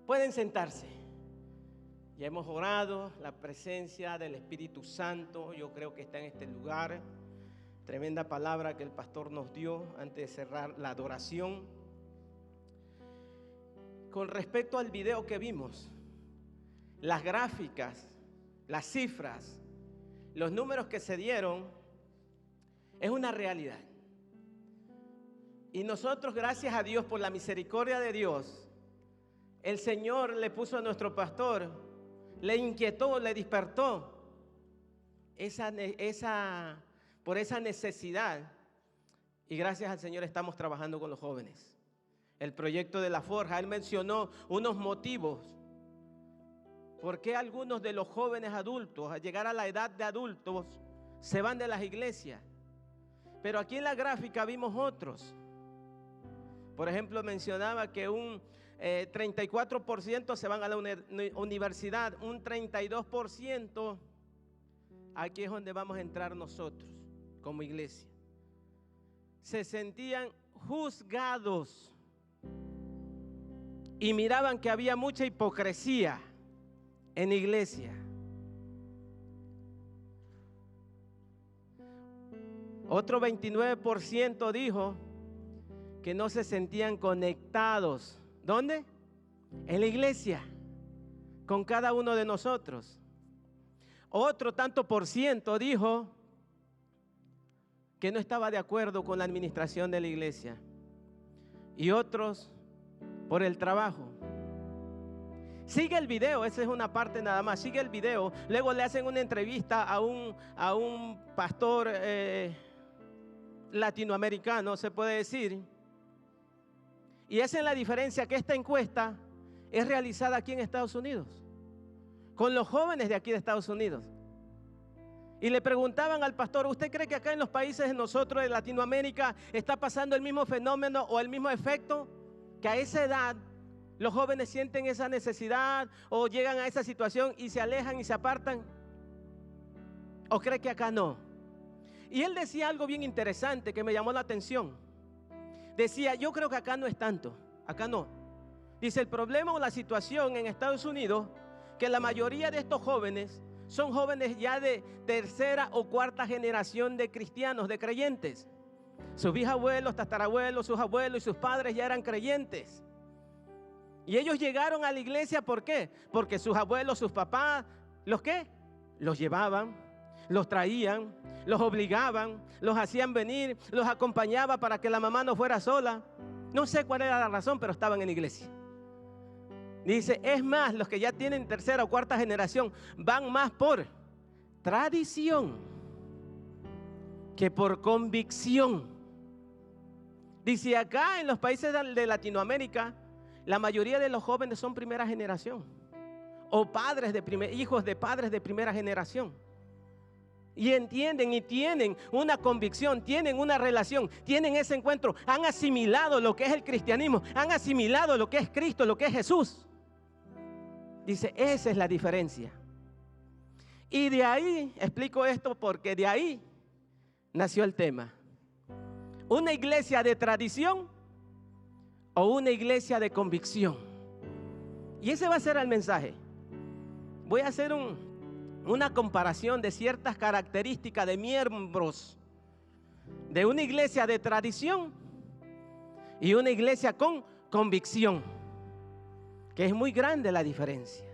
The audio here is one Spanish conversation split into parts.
Pueden sentarse. Ya hemos orado, la presencia del Espíritu Santo yo creo que está en este lugar. Tremenda palabra que el pastor nos dio antes de cerrar la adoración. Con respecto al video que vimos, las gráficas, las cifras, los números que se dieron, es una realidad. Y nosotros, gracias a Dios, por la misericordia de Dios, el Señor le puso a nuestro pastor, le inquietó, le despertó por esa necesidad. Y gracias al Señor estamos trabajando con los jóvenes. El proyecto de la Forja, él mencionó unos motivos. ¿Por qué algunos de los jóvenes adultos, al llegar a la edad de adultos, se van de las iglesias? Pero aquí en la gráfica vimos otros. Por ejemplo, mencionaba que un 34% se van a la universidad, un 32%, aquí es donde vamos a entrar nosotros como iglesia. Se sentían juzgados y miraban que había mucha hipocresía en la iglesia. Otro 29% dijo que no se sentían conectados. ¿Dónde? En la iglesia, con cada uno de nosotros. Otro tanto por ciento dijo que no estaba de acuerdo con la administración de la iglesia. Y otros por el trabajo. Sigue el video, esa es una parte nada más. Sigue el video. Luego le hacen una entrevista a un pastor latinoamericano, se puede decir. Y esa es la diferencia, que esta encuesta es realizada aquí en Estados Unidos, con los jóvenes de aquí de Estados Unidos. Y le preguntaban al pastor, ¿usted cree que acá en los países de nosotros, de Latinoamérica, está pasando el mismo fenómeno o el mismo efecto? Que a esa edad los jóvenes sienten esa necesidad o llegan a esa situación y se alejan y se apartan. ¿O cree que acá no? Y él decía algo bien interesante que me llamó la atención. Decía, yo creo que acá no es tanto, acá no. Dice, el problema o la situación en Estados Unidos, que la mayoría de estos jóvenes son jóvenes ya de tercera o cuarta generación de cristianos, de creyentes. Sus bisabuelos, tatarabuelos, sus abuelos y sus padres ya eran creyentes. Y ellos llegaron a la iglesia, ¿por qué? Porque sus abuelos, sus papás, ¿los qué? Los llevaban, los traían, los obligaban, los hacían venir, los acompañaba para que la mamá no fuera sola. No sé cuál era la razón, pero estaban en la iglesia. Dice, es más, los que ya tienen tercera o cuarta generación van más por tradición que por convicción. Dice, acá en los países de Latinoamérica, la mayoría de los jóvenes son primera generación o hijos de padres de primera generación. Y entienden y tienen una convicción, tienen una relación, tienen ese encuentro, han asimilado lo que es el cristianismo, han asimilado lo que es Cristo, lo que es Jesús. Dice, esa es la diferencia. Y de ahí, explico esto porque de ahí nació el tema. ¿Una iglesia de tradición o una iglesia de convicción? Y ese va a ser el mensaje. Voy a hacer una comparación de ciertas características de miembros de una iglesia de tradición y una iglesia con convicción, que es muy grande la diferencia.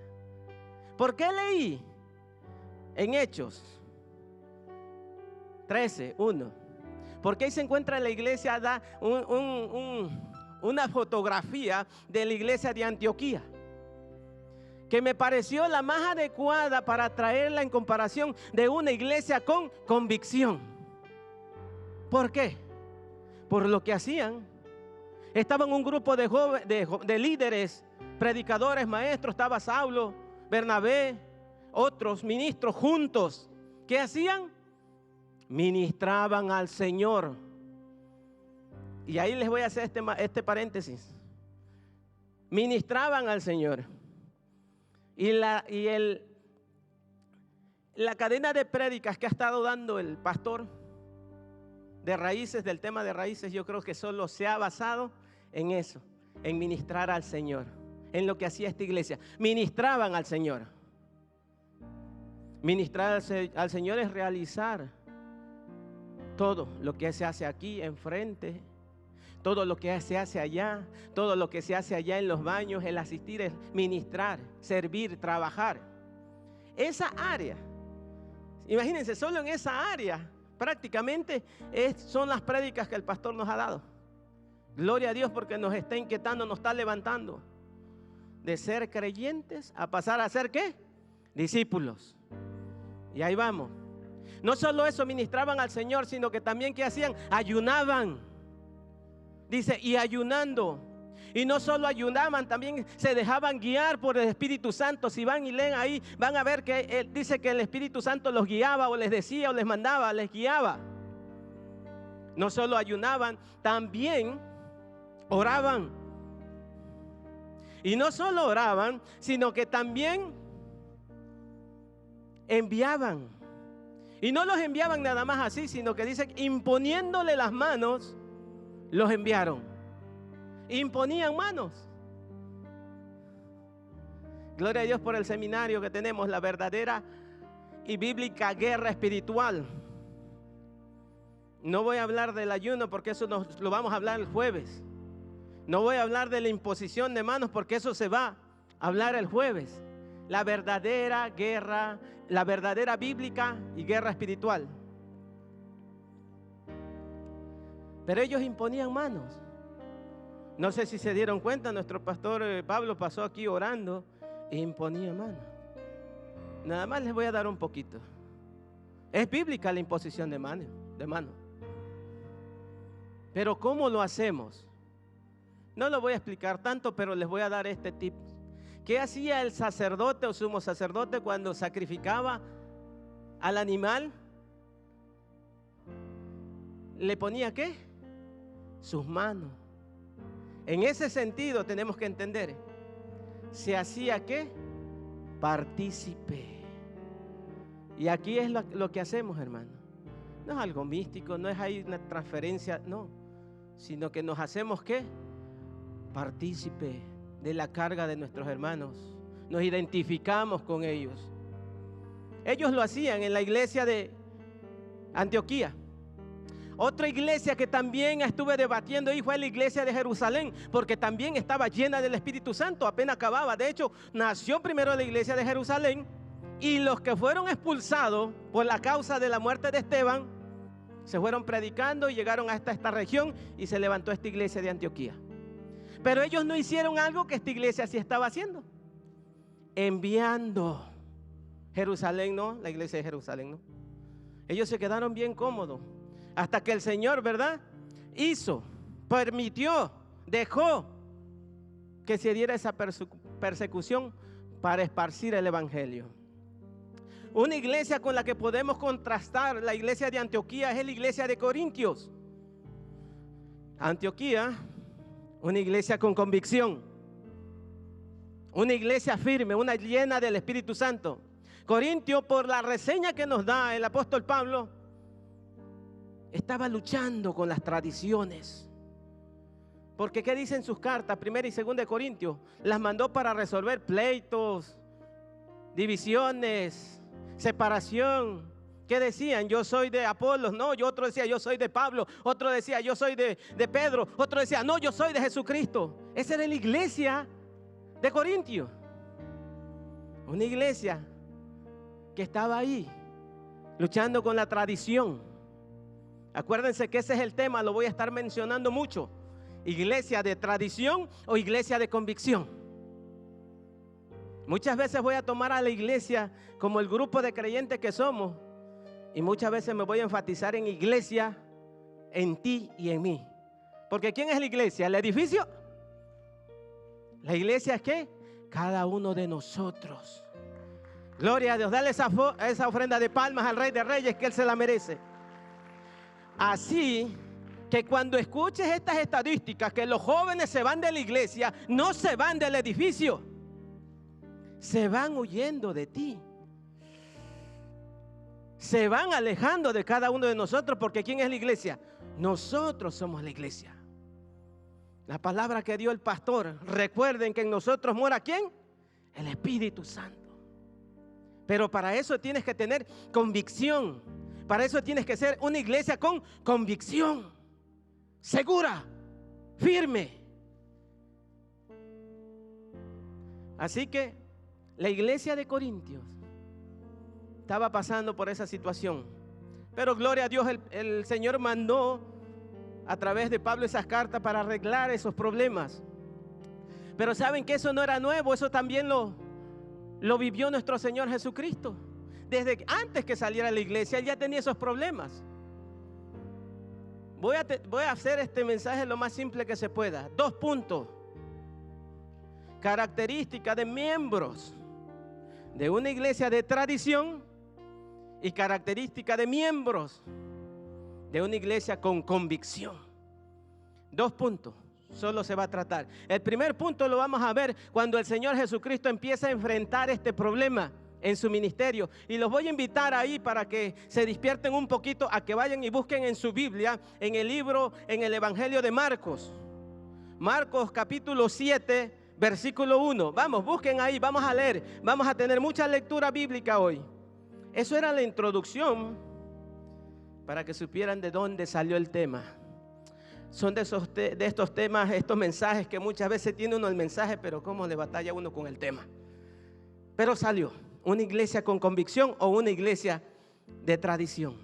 ¿Por qué leí en Hechos 13:1? Porque ahí se encuentra la iglesia, da una fotografía de la iglesia de Antioquía, que me pareció la más adecuada para traerla en comparación de una iglesia con convicción. ¿Por qué? Por lo que hacían. Estaban un grupo de líderes, predicadores, maestros. Estaba Saulo, Bernabé, otros ministros juntos. ¿Qué hacían? Ministraban al Señor. Y ahí les voy a hacer este paréntesis. Ministraban al Señor. Y la cadena de prédicas que ha estado dando el pastor de raíces, del tema de raíces, yo creo que solo se ha basado en eso, en ministrar al Señor, en lo que hacía esta iglesia. Ministraban al Señor. Ministrar al Señor es realizar todo lo que se hace aquí enfrente, todo lo que se hace allá, todo lo que se hace allá en los baños, el asistir, es ministrar, servir, trabajar. Esa área, imagínense, solo en esa área prácticamente son las prédicas que el pastor nos ha dado. Gloria a Dios, porque nos está inquietando, nos está levantando de ser creyentes a pasar a ser ¿qué? Discípulos. Y ahí vamos. No solo eso, ministraban al Señor, sino que también ¿qué hacían? Ayunaban. Dice, y ayunando. Y no solo ayunaban, también se dejaban guiar por el Espíritu Santo. Si van y leen ahí, van a ver que él dice que el Espíritu Santo los guiaba, o les decía, o les mandaba, les guiaba. No solo ayunaban, también oraban. Y no solo oraban, sino que también enviaban. Y no los enviaban nada más así, sino que dice, imponiéndole las manos, los enviaron. Imponían manos. Gloria a Dios por el seminario que tenemos, la verdadera y bíblica guerra espiritual. No voy a hablar del ayuno porque eso lo vamos a hablar el jueves. No voy a hablar de la imposición de manos porque eso se va a hablar el jueves. La verdadera guerra, la verdadera bíblica y guerra espiritual. Pero ellos imponían manos. No sé si se dieron cuenta, nuestro pastor Pablo pasó aquí orando e imponía manos. Nada más les voy a dar un poquito. Es bíblica la imposición de manos. Pero ¿cómo lo hacemos? No lo voy a explicar tanto, pero les voy a dar este tip. ¿Qué hacía el sacerdote o sumo sacerdote cuando sacrificaba al animal? ¿Le ponía qué? Sus manos. En ese sentido tenemos que entender, ¿se hacía qué? Partícipe. Y aquí es lo que hacemos, hermano. No es algo místico, no es ahí una transferencia, no. Sino que nos hacemos ¿qué? Partícipe de la carga de nuestros hermanos. Nos identificamos con ellos. Ellos lo hacían en la iglesia de Antioquía. Otra iglesia que también estuve debatiendo ahí fue la iglesia de Jerusalén, porque también estaba llena del Espíritu Santo, apenas acababa. De hecho, nació primero la iglesia de Jerusalén, y los que fueron expulsados por la causa de la muerte de Esteban, se fueron predicando y llegaron hasta esta región y se levantó esta iglesia de Antioquía. Pero ellos no hicieron algo que esta iglesia sí estaba haciendo. Enviando. Jerusalén no, la iglesia de Jerusalén no. Ellos se quedaron bien cómodos. Hasta que el Señor, ¿verdad? Permitió, dejó que se diera esa persecución para esparcir el evangelio. Una iglesia con la que podemos contrastar la iglesia de Antioquía es la iglesia de Corintios. Antioquía, una iglesia con convicción, una iglesia firme, una llena del Espíritu Santo. Corintio, por la reseña que nos da el apóstol Pablo, estaba luchando con las tradiciones. Porque ¿qué dicen sus cartas? 1 y 2 de Corintios. Las mandó para resolver pleitos, divisiones, separación. ¿Qué decían? Yo soy de Apolos. No, otro decía yo soy de Pablo. Otro decía yo soy de Pedro. Otro decía no, yo soy de Jesucristo. Esa era la iglesia de Corintios. Una iglesia que estaba ahí luchando con la tradición. Acuérdense que ese es el tema, lo voy a estar mencionando mucho. Iglesia de tradición o iglesia de convicción. Muchas veces voy a tomar a la iglesia como el grupo de creyentes que somos, y muchas veces me voy a enfatizar en iglesia, en ti y en mí. Porque ¿quién es la iglesia? ¿El edificio? ¿La iglesia es qué? Cada uno de nosotros. Gloria a Dios, dale esa ofrenda de palmas al Rey de Reyes, que Él se la merece. Así que cuando escuches estas estadísticas, que los jóvenes se van de la iglesia, no se van del edificio, se van huyendo de ti, se van alejando de cada uno de nosotros. Porque ¿quién es la iglesia? Nosotros somos la iglesia. La palabra que dio el pastor. Recuerden que en nosotros mora ¿quién? El Espíritu Santo. Pero para eso tienes que tener convicción. Para eso tienes que ser una iglesia con convicción. Segura, firme. Así que la iglesia de Corintios estaba pasando por esa situación. Pero gloria a Dios, el Señor mandó a través de Pablo esas cartas para arreglar esos problemas. Pero saben que eso no era nuevo, eso también lo vivió nuestro Señor Jesucristo. Desde antes que saliera a la iglesia, Él ya tenía esos problemas. Voy a hacer este mensaje lo más simple que se pueda. 2 puntos. Características de miembros de una iglesia de tradición y características de miembros de una iglesia con convicción. 2 puntos. Solo se va a tratar. El primer punto lo vamos a ver cuando el Señor Jesucristo empieza a enfrentar este problema en su ministerio. Y los voy a invitar ahí para que se despierten un poquito, a que vayan y busquen en su Biblia, en el libro, en el Evangelio de Marcos. Marcos capítulo 7, versículo 1. Vamos, busquen ahí, vamos a leer. Vamos a tener mucha lectura bíblica hoy. Eso era la introducción para que supieran de dónde salió el tema. Son de estos temas, estos mensajes que muchas veces tiene uno el mensaje, pero cómo le batalla uno con el tema. Pero salió una iglesia con convicción o una iglesia de tradición.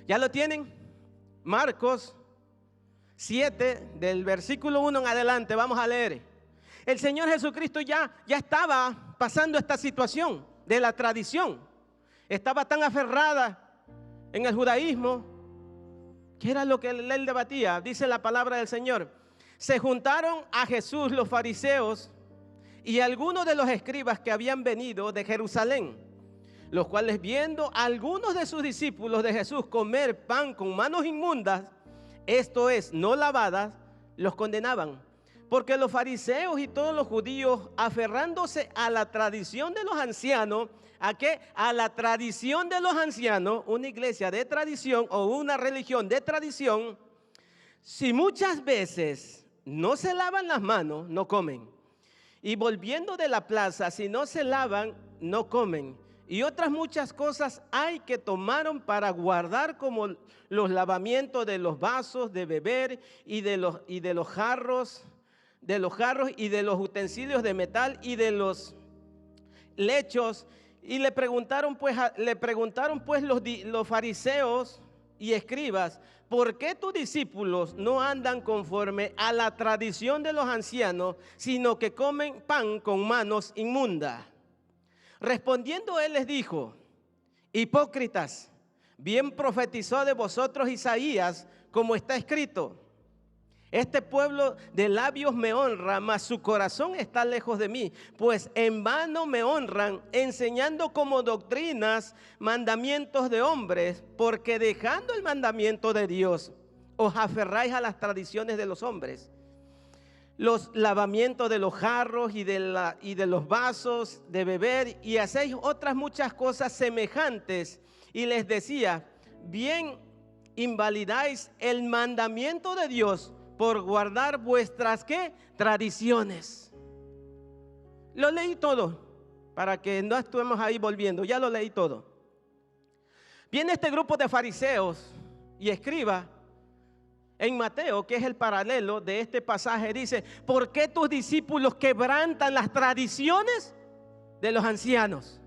¿Ya lo tienen? Marcos 7, del versículo 1 en adelante, vamos a leer. El Señor Jesucristo ya estaba pasando esta situación de la tradición. Estaba tan aferrada en el judaísmo, que era lo que él debatía. Dice la palabra del Señor: se juntaron a Jesús los fariseos y algunos de los escribas que habían venido de Jerusalén, los cuales, viendo a algunos de sus discípulos de Jesús comer pan con manos inmundas, esto es, no lavadas, los condenaban. Porque los fariseos y todos los judíos, aferrándose a la tradición de los ancianos, ¿a qué? A la tradición de los ancianos, una iglesia de tradición o una religión de tradición, si muchas veces no se lavan las manos, no comen. Y volviendo de la plaza, si no se lavan, no comen. Y otras muchas cosas hay que tomaron para guardar, como los lavamientos de los vasos de beber y de los jarros y de los utensilios de metal y de los lechos. Y le preguntaron pues los fariseos y escribas: ¿por qué tus discípulos no andan conforme a la tradición de los ancianos, sino que comen pan con manos inmundas? Respondiendo él les dijo: hipócritas, bien profetizó de vosotros Isaías, como está escrito: este pueblo de labios me honra, mas su corazón está lejos de mí, pues en vano me honran, enseñando como doctrinas mandamientos de hombres, porque dejando el mandamiento de Dios, os aferráis a las tradiciones de los hombres. Los lavamientos de los jarros y de los vasos de beber, y hacéis otras muchas cosas semejantes. Y les decía: bien invalidáis el mandamiento de Dios por guardar vuestras ¿qué? Tradiciones. Lo leí todo, para que no estemos ahí volviendo, ya lo leí todo. Viene este grupo de fariseos y escribas en Mateo, que es el paralelo de este pasaje, dice: ¿por qué tus discípulos quebrantan las tradiciones de los ancianos?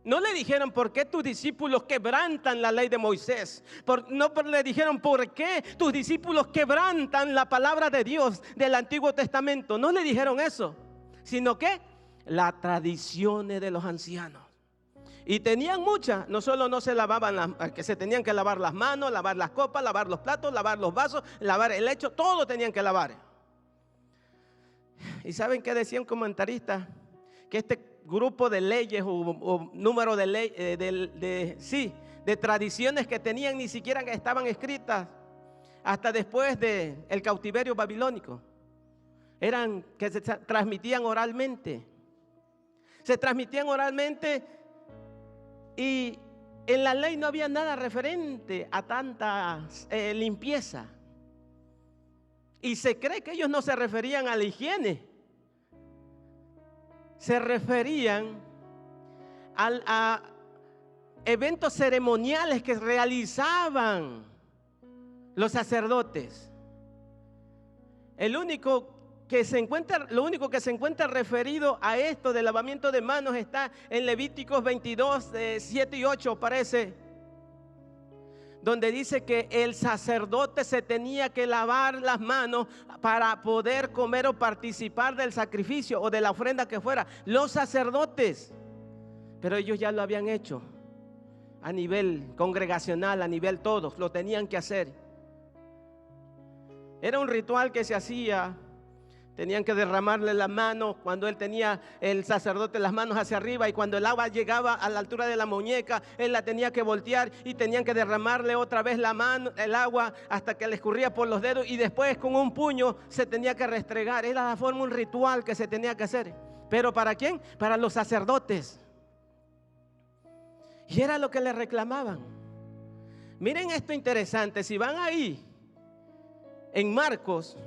No le dijeron: ¿por qué tus discípulos quebrantan la ley de Moisés? No le dijeron: ¿por qué tus discípulos quebrantan la palabra de Dios del Antiguo Testamento? No le dijeron eso, sino que las tradiciones de los ancianos. Y tenían muchas. No solo no se lavaban, que se tenían que lavar las manos, lavar las copas, lavar los platos, lavar los vasos, lavar el lecho, todo tenían que lavar. ¿Y saben qué decía un comentarista? Que este grupo de leyes o número de leyes, de tradiciones que tenían, ni siquiera estaban escritas hasta después del cautiverio babilónico. Eran que se transmitían oralmente. Se transmitían oralmente, y en la ley no había nada referente a tanta limpieza. Y se cree que ellos no se referían a la higiene. Se referían a eventos ceremoniales que realizaban los sacerdotes. Lo único que se encuentra referido a esto del lavamiento de manos está en Levíticos 22, 7 y 8 parece, donde dice que el sacerdote se tenía que lavar las manos para poder comer o participar del sacrificio o de la ofrenda que fuera. Los sacerdotes, pero ellos ya lo habían hecho a nivel congregacional, a nivel todos, lo tenían que hacer. Era un ritual que se hacía. Tenían que derramarle las manos cuando el sacerdote las manos hacia arriba, y cuando el agua llegaba a la altura de la muñeca, él la tenía que voltear y tenían que derramarle otra vez el agua hasta que le escurría por los dedos, y después con un puño se tenía que restregar. Era la forma, un ritual que se tenía que hacer. ¿Pero para quién? Para los sacerdotes. Y era lo que le reclamaban. Miren esto interesante, si van ahí en Marcos,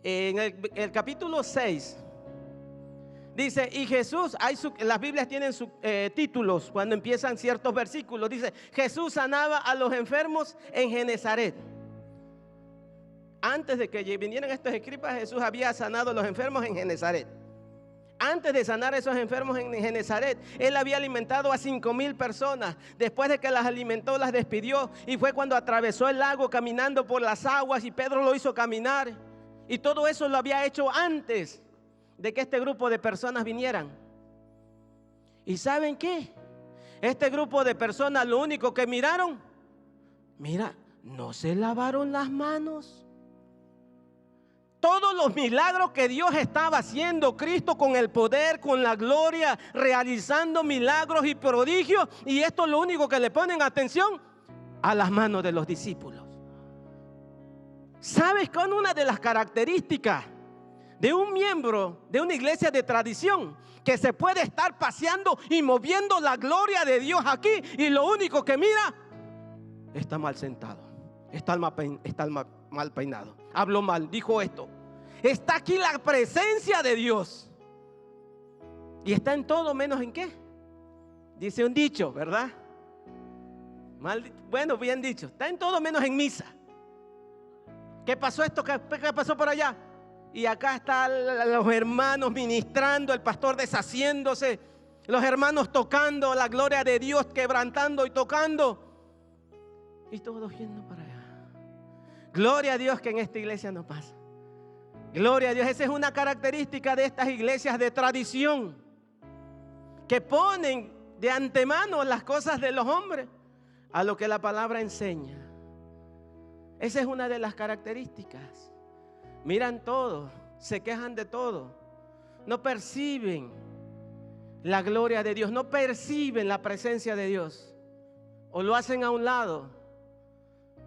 en el capítulo 6, dice, y Jesús, las Biblias tienen sus títulos cuando empiezan ciertos versículos. Dice, Jesús sanaba a los enfermos en Genezaret. Antes de que vinieran estos escribas, Jesús había sanado a los enfermos en Genezaret. Antes de sanar a esos enfermos en Genezaret, Él había alimentado a 5,000 personas. Después de que las alimentó, las despidió, y fue cuando atravesó el lago caminando por las aguas, y Pedro lo hizo caminar. Y todo eso lo había hecho antes de que este grupo de personas vinieran. ¿Y saben qué? Este grupo de personas lo único que miraron, no se lavaron las manos. Todos los milagros que Dios estaba haciendo, Cristo con el poder, con la gloria, realizando milagros y prodigios, y esto es lo único que le ponen atención, a las manos de los discípulos. ¿Sabes cuál es una de las características de un miembro de una iglesia de tradición? Que se puede estar paseando y moviendo la gloria de Dios aquí, y lo único que mira, está mal sentado, está mal peinado, habló mal, dijo esto. Está aquí la presencia de Dios, y está en todo menos en qué. Dice un dicho, ¿verdad? Bueno, bien dicho, está en todo menos en misa. ¿Qué pasó esto? ¿Qué pasó por allá? Y acá están los hermanos ministrando, el pastor deshaciéndose, los hermanos tocando la gloria de Dios, quebrantando y tocando, y todos yendo para allá. Gloria a Dios que en esta iglesia no pasa. Gloria a Dios. Esa es una característica de estas iglesias de tradición, que ponen de antemano las cosas de los hombres a lo que la palabra enseña. Esa es una de las características. Miran todo, se quejan de todo, no perciben la gloria de Dios, no perciben la presencia de Dios, o lo hacen a un lado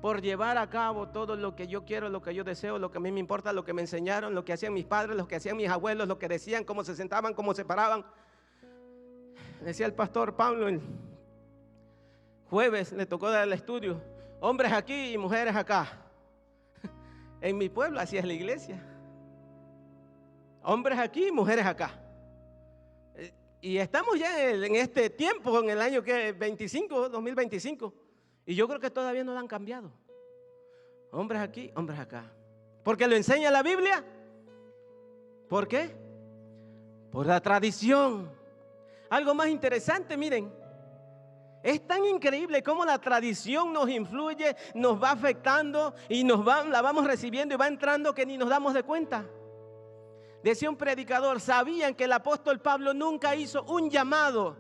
por llevar a cabo todo lo que yo quiero, lo que yo deseo, lo que a mí me importa, lo que me enseñaron, lo que hacían mis padres, lo que hacían mis abuelos, lo que decían, cómo se sentaban, cómo se paraban. Decía el pastor Pablo el jueves, le tocó dar el estudio, hombres aquí y mujeres acá. En mi pueblo así es la iglesia, hombres aquí y mujeres acá. Y estamos ya en este tiempo, en el año 2025, y yo creo que todavía no lo han cambiado. Hombres aquí, hombres acá. ¿Porque lo enseña la Biblia? ¿Por qué? Por la tradición. Algo más interesante, miren, es tan increíble cómo la tradición nos influye, nos va afectando y la vamos recibiendo y va entrando que ni nos damos de cuenta. Decía un predicador, ¿sabían que el apóstol Pablo nunca hizo un llamado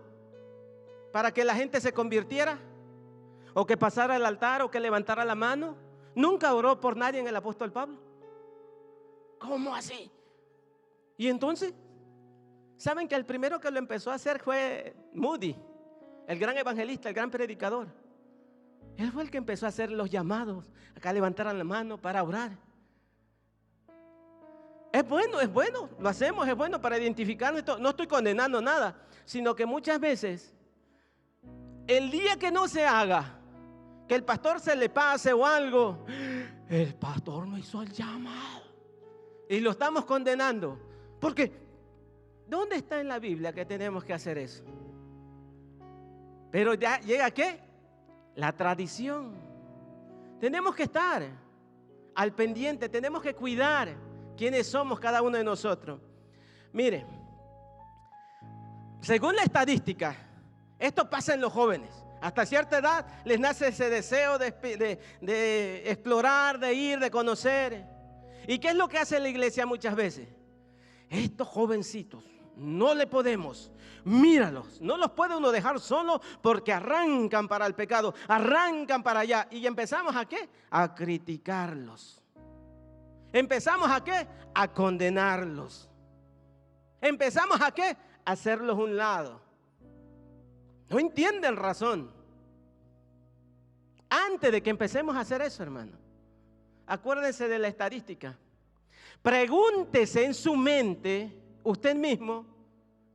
para que la gente se convirtiera? ¿O que pasara al altar o que levantara la mano? Nunca oró por nadie en el apóstol Pablo. ¿Cómo así? Y entonces, ¿saben que el primero que lo empezó a hacer fue Moody? El gran evangelista, el gran predicador. Él fue el que empezó a hacer los llamados, acá levantaran la mano para orar. Es bueno, lo hacemos, es bueno para identificarnos. No estoy condenando nada, sino que muchas veces, el día que no se haga, que el pastor se le pase o algo, el pastor no hizo el llamado. Y lo estamos condenando. Porque, ¿dónde está en la Biblia que tenemos que hacer eso? Pero ya llega ¿qué? La tradición. Tenemos que estar al pendiente, tenemos que cuidar quiénes somos cada uno de nosotros. Mire, según la estadística, esto pasa en los jóvenes. Hasta cierta edad les nace ese deseo de explorar, de ir, de conocer. ¿Y qué es lo que hace la iglesia muchas veces? Estos jovencitos, no le podemos, míralos, no los puede uno dejar solos porque arrancan para el pecado, arrancan para allá. ¿Y empezamos a qué? A criticarlos. ¿Empezamos a qué? A condenarlos. ¿Empezamos a qué? A hacerlos un lado. No entienden razón. Antes de que empecemos a hacer eso, hermano, acuérdense de la estadística. Pregúntese en su mente, usted mismo,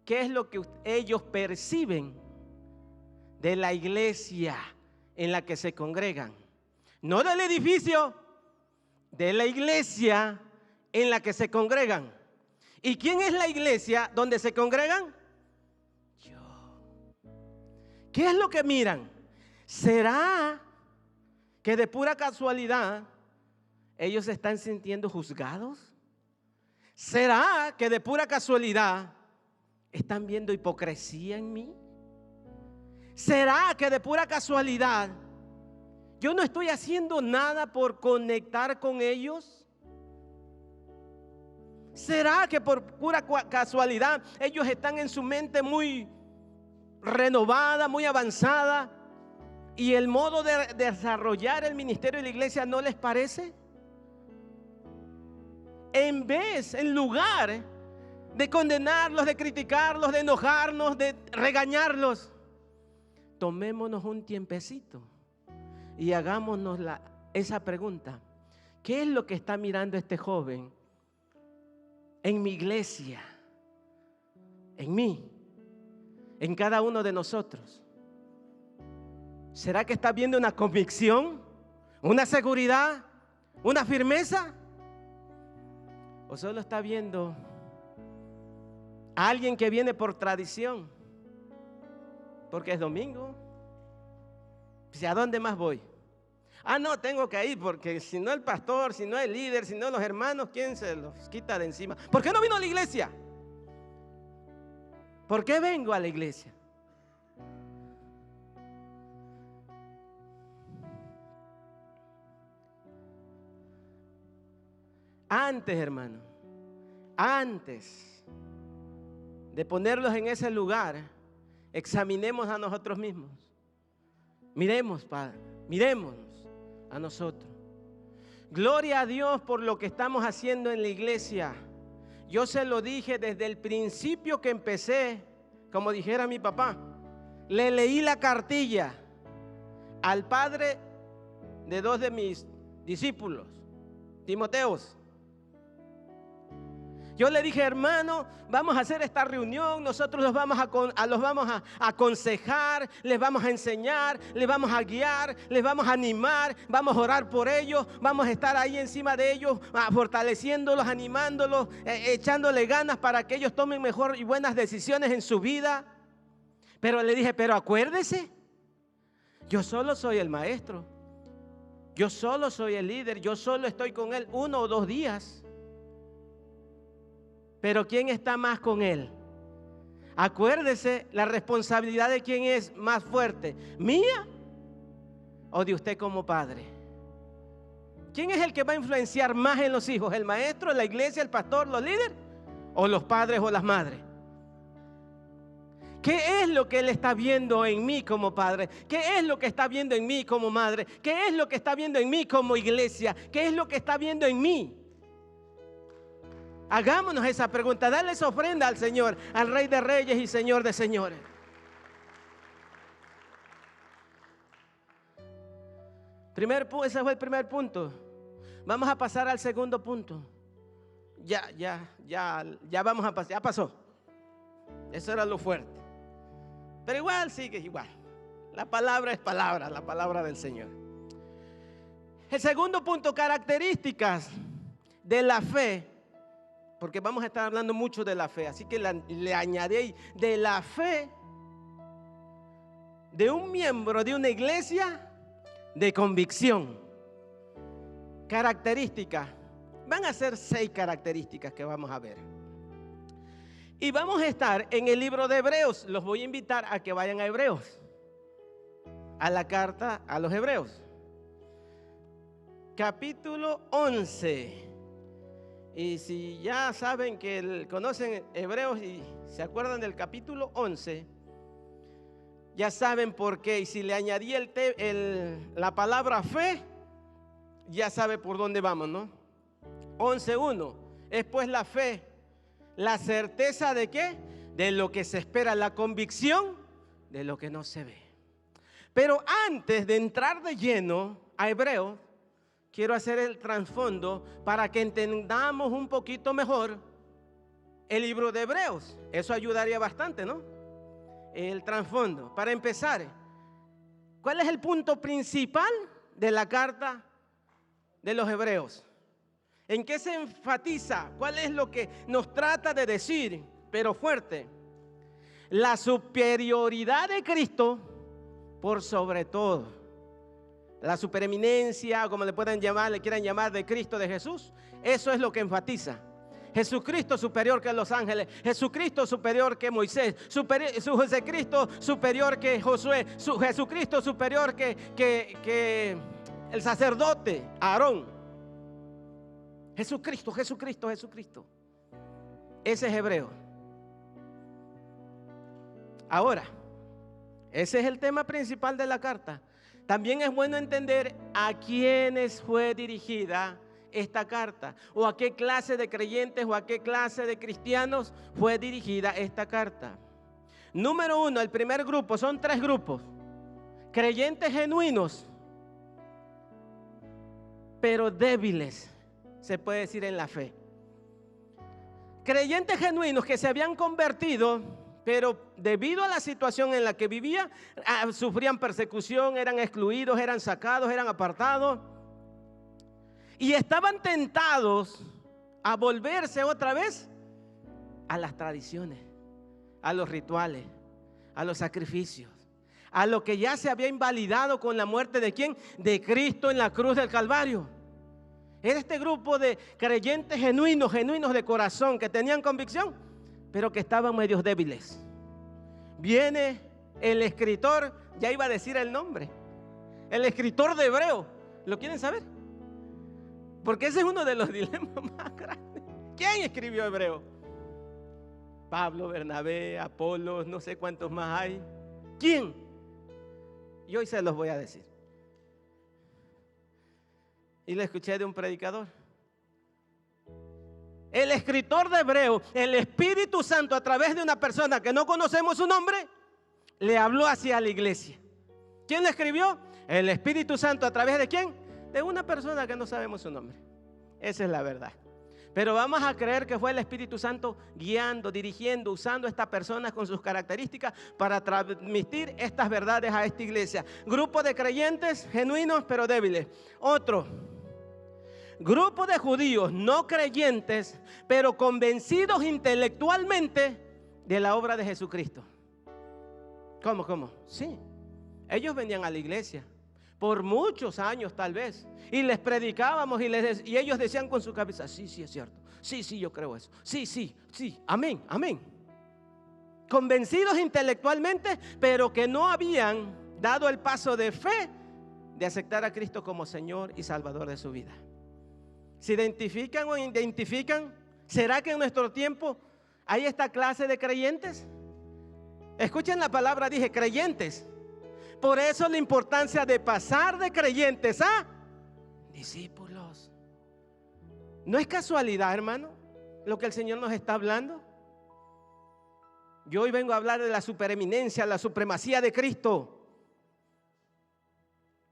qué es lo que ellos perciben de la iglesia en la que se congregan. No del edificio, de la iglesia en la que se congregan. ¿Y quién es la iglesia donde se congregan? Yo. ¿Qué es lo que miran? ¿Será que de pura casualidad ellos se están sintiendo juzgados? ¿Será que de pura casualidad están viendo hipocresía en mí? ¿Será que de pura casualidad yo no estoy haciendo nada por conectar con ellos? ¿Será que por pura casualidad ellos están en su mente muy renovada, muy avanzada, y el modo de desarrollar el ministerio de la iglesia no les parece? En lugar de condenarlos, de criticarlos, de enojarnos, de regañarlos, tomémonos un tiempecito y hagámonos esa pregunta: ¿qué es lo que está mirando este joven en mi iglesia, en mí, en cada uno de nosotros? ¿Será que está viendo una convicción, una seguridad, una firmeza? ¿O solo está viendo a alguien que viene por tradición? Porque es domingo. ¿A dónde más voy? No, tengo que ir porque si no el pastor, si no el líder, si no los hermanos, ¿quién se los quita de encima? ¿Por qué no vino a la iglesia? ¿Por qué vengo a la iglesia? Antes, hermano, antes de ponerlos en ese lugar, examinemos a nosotros mismos. Miremos, Padre, mirémonos a nosotros. Gloria a Dios por lo que estamos haciendo en la iglesia. Yo se lo dije desde el principio que empecé, como dijera mi papá. Le leí la cartilla al padre de 2 de mis discípulos, Timoteos. Yo le dije: hermano, vamos a hacer esta reunión, nosotros los vamos a aconsejar, les vamos a enseñar, les vamos a guiar, les vamos a animar, vamos a orar por ellos, vamos a estar ahí encima de ellos, fortaleciéndolos, animándolos, echándole ganas para que ellos tomen mejor y buenas decisiones en su vida. Pero le dije: pero acuérdese, yo solo soy el maestro, yo solo soy el líder, yo solo estoy con él 1 o 2 días. Pero ¿quién está más con él? Acuérdese, la responsabilidad de quién es más fuerte, ¿mía o de usted como padre? ¿Quién es el que va a influenciar más en los hijos? ¿El maestro, la iglesia, el pastor, los líderes? ¿O los padres o las madres? ¿Qué es lo que él está viendo en mí como padre? ¿Qué es lo que está viendo en mí como madre? ¿Qué es lo que está viendo en mí como iglesia? ¿Qué es lo que está viendo en mí? Hagámonos esa pregunta, dale esa ofrenda al Señor, al Rey de Reyes y Señor de Señores. Ese fue el primer punto. Vamos a pasar al segundo punto. Ya vamos a pasar, ya pasó. Eso era lo fuerte. Pero igual sigue igual. La palabra es palabra, la palabra del Señor. El segundo punto, características de la fe, porque vamos a estar hablando mucho de la fe, así que le añadí de la fe de un miembro de una iglesia de convicción. Características, van a ser 6 características que vamos a ver. Y vamos a estar en el libro de Hebreos. Los voy a invitar a que vayan a Hebreos, a la carta a los Hebreos, capítulo 11. Y si ya saben que conocen Hebreos y se acuerdan del capítulo 11, ya saben por qué. Y si le añadí la palabra fe, ya sabe por dónde vamos, ¿no? 11:1 es pues la fe, la certeza de ¿qué? De lo que se espera, la convicción de lo que no se ve. Pero antes de entrar de lleno a Hebreos, quiero hacer el trasfondo para que entendamos un poquito mejor el libro de Hebreos. Eso ayudaría bastante, ¿no? El trasfondo. Para empezar, ¿cuál es el punto principal de la carta de los Hebreos? ¿En qué se enfatiza? ¿Cuál es lo que nos trata de decir, pero fuerte? La superioridad de Cristo por sobre todo. La supereminencia, como le puedan llamar, le quieran llamar, de Cristo, de Jesús. Eso es lo que enfatiza. Jesucristo superior que los ángeles, Jesucristo superior que Moisés, Jesucristo superior que Josué, Jesucristo superior que el sacerdote Aarón. Jesucristo. Ese es Hebreo. Ahora, ese es el tema principal de la carta. También es bueno entender a quiénes fue dirigida esta carta, o a qué clase de creyentes o a qué clase de cristianos fue dirigida esta carta. Número 1, el primer grupo, son 3 grupos: creyentes genuinos, pero débiles, se puede decir, en la fe. Creyentes genuinos que se habían convertido, pero debido a la situación en la que vivían, sufrían persecución, eran excluidos, eran sacados, eran apartados. Y estaban tentados a volverse otra vez a las tradiciones, a los rituales, a los sacrificios, a lo que ya se había invalidado con la muerte de ¿quién? De Cristo en la cruz del Calvario. Era este grupo de creyentes genuinos de corazón, que tenían convicción, pero que estaban medios débiles. Viene el escritor, ya iba a decir el nombre, el escritor de Hebreo. ¿Lo quieren saber? Porque ese es uno de los dilemas más grandes. ¿Quién escribió Hebreo? Pablo, Bernabé, Apolos, no sé cuántos más hay. ¿Quién? Y hoy se los voy a decir. Y lo escuché de un predicador. El escritor de Hebreo, el Espíritu Santo, a través de una persona que no conocemos su nombre, le habló hacia la iglesia. ¿Quién le escribió? El Espíritu Santo, ¿a través de quién? De una persona que no sabemos su nombre. Esa es la verdad. Pero vamos a creer que fue el Espíritu Santo guiando, dirigiendo, usando a estas personas con sus características para transmitir estas verdades a esta iglesia. Grupo de creyentes genuinos pero débiles. Otro grupo de judíos no creyentes pero convencidos intelectualmente de la obra de Jesucristo. ¿Cómo? Sí, ellos venían a la iglesia por muchos años tal vez, y les predicábamos y ellos decían con su cabeza: sí, es cierto, sí, yo creo eso, sí, amén. Convencidos intelectualmente, pero que no habían dado el paso de fe de aceptar a Cristo como Señor y Salvador de su vida. ¿Se identifican o identifican? ¿Será que en nuestro tiempo hay esta clase de creyentes? Escuchen la palabra, dije creyentes. Por eso la importancia de pasar de creyentes a discípulos. No es casualidad, hermano, lo que el Señor nos está hablando. Yo hoy vengo a hablar de la supereminencia, la supremacía de Cristo.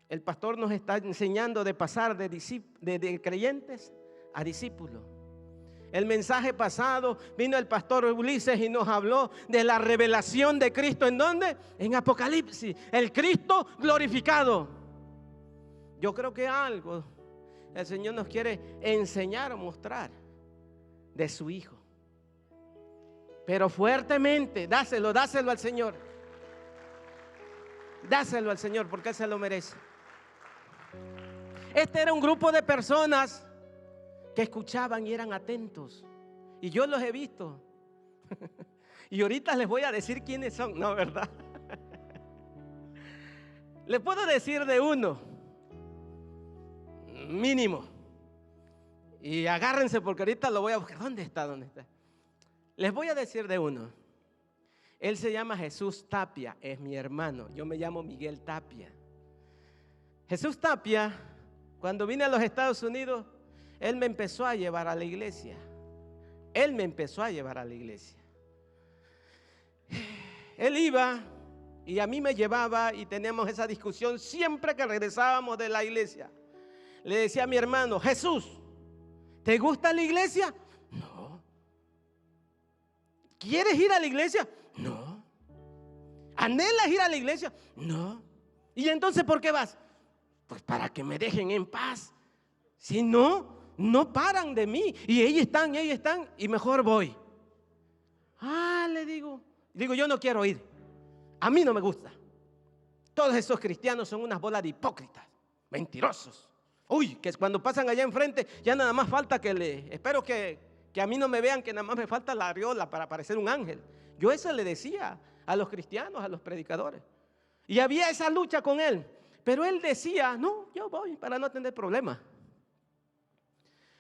El pastor nos está enseñando de pasar de creyentes a discípulos. El mensaje pasado vino el pastor Ulises y nos habló de la revelación de Cristo. ¿En dónde? En Apocalipsis. El Cristo glorificado. Yo creo que algo el Señor nos quiere enseñar o mostrar de su Hijo. Pero fuertemente, dáselo al Señor. Dáselo al Señor porque Él se lo merece. Este era un grupo de personas que escuchaban y eran atentos. Y yo los he visto. Y ahorita les voy a decir quiénes son, ¿no, verdad? Les puedo decir de uno, mínimo. Y agárrense porque ahorita lo voy a buscar. ¿Dónde está? Les voy a decir de uno. Él se llama Jesús Tapia, es mi hermano. Yo me llamo Miguel Tapia. Jesús Tapia, cuando vine a los Estados Unidos, él me empezó a llevar a la iglesia. Él me empezó a llevar a la iglesia. Él iba y a mí me llevaba y teníamos esa discusión siempre que regresábamos de la iglesia. Le decía a mi hermano, Jesús, ¿te gusta la iglesia? No. ¿Quieres ir a la iglesia? No. ¿Anhelas ir a la iglesia? No. ¿Y entonces por qué vas? Pues para que me dejen en paz. Si no, no paran de mí. Y ellos están y mejor voy. Le digo, yo no quiero ir. A mí no me gusta. Todos esos cristianos son unas bolas de hipócritas, mentirosos. Uy, que cuando pasan allá enfrente ya nada más falta espero que a mí no me vean, que nada más me falta la areola para parecer un ángel. Yo eso le decía a los cristianos, a los predicadores. Y había esa lucha con él. Pero él decía, no, yo voy para no tener problemas.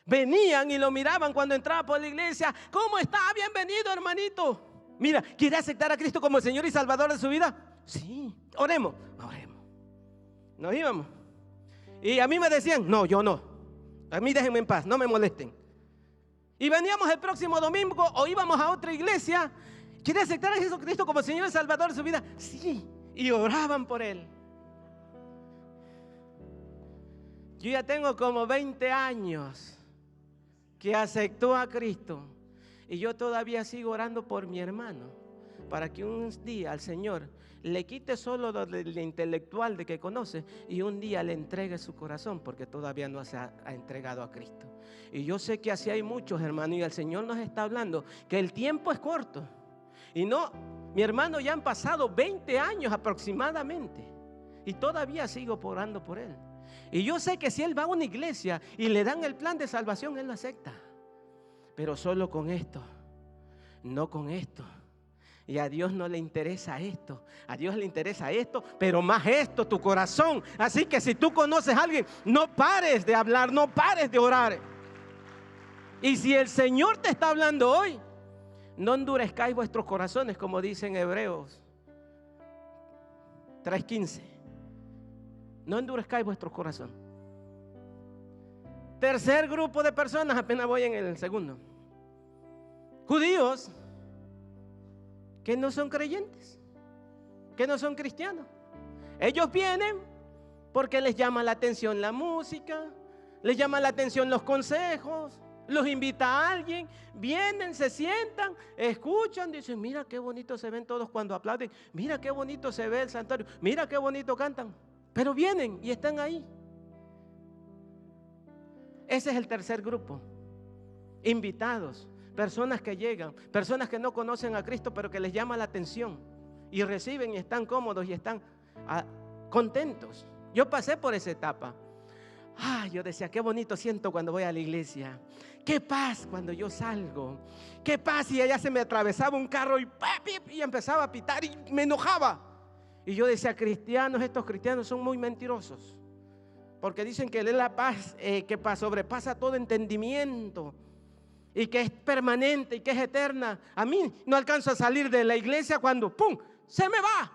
Venían y lo miraban cuando entraba por la iglesia. ¿Cómo está? Bienvenido, hermanito. Mira, ¿quiere aceptar a Cristo como el Señor y Salvador de su vida? Sí, oremos. Nos íbamos. Y a mí me decían, no, yo no. A mí déjenme en paz, no me molesten. Y veníamos el próximo domingo o íbamos a otra iglesia. ¿Quiere aceptar a Jesucristo como el Señor y Salvador de su vida? Sí, y oraban por él. Yo ya tengo como 20 años que aceptó a Cristo. Y yo todavía sigo orando por mi hermano, para que un día al Señor le quite solo lo intelectual de que conoce y un día le entregue su corazón, porque todavía no se ha entregado a Cristo. Y yo sé que así hay muchos, hermanos, y el Señor nos está hablando que el tiempo es corto. Y no, mi hermano, ya han pasado 20 años aproximadamente y todavía sigo orando por él. Y yo sé que si él va a una iglesia y le dan el plan de salvación, él lo acepta. Pero solo con esto, no con esto. Y a Dios no le interesa esto. A Dios le interesa esto, pero más esto, tu corazón. Así que si tú conoces a alguien, no pares de hablar, no pares de orar. Y si el Señor te está hablando hoy, no endurezcáis vuestros corazones, como dice en Hebreos 3:15. No endurezcáis vuestros corazones. Tercer grupo de personas, apenas voy en el segundo. Judíos que no son creyentes, que no son cristianos. Ellos vienen porque les llama la atención la música, les llama la atención los consejos, los invita a alguien, vienen, se sientan, escuchan, dicen, mira qué bonito se ven todos cuando aplauden, mira qué bonito se ve el santuario, mira qué bonito cantan, pero vienen y están ahí. Ese es el tercer grupo, invitados, personas que llegan, personas que no conocen a Cristo, pero que les llama la atención y reciben y están cómodos y están contentos. Yo pasé por esa etapa. Yo decía, qué bonito siento cuando voy a la iglesia, qué paz cuando yo salgo, qué paz si allá se me atravesaba un carro y empezaba a pitar y me enojaba. Y yo decía, estos cristianos son muy mentirosos, porque dicen que es la paz que sobrepasa todo entendimiento y que es permanente y que es eterna. A mí no alcanzo a salir de la iglesia cuando ¡pum! Se me va.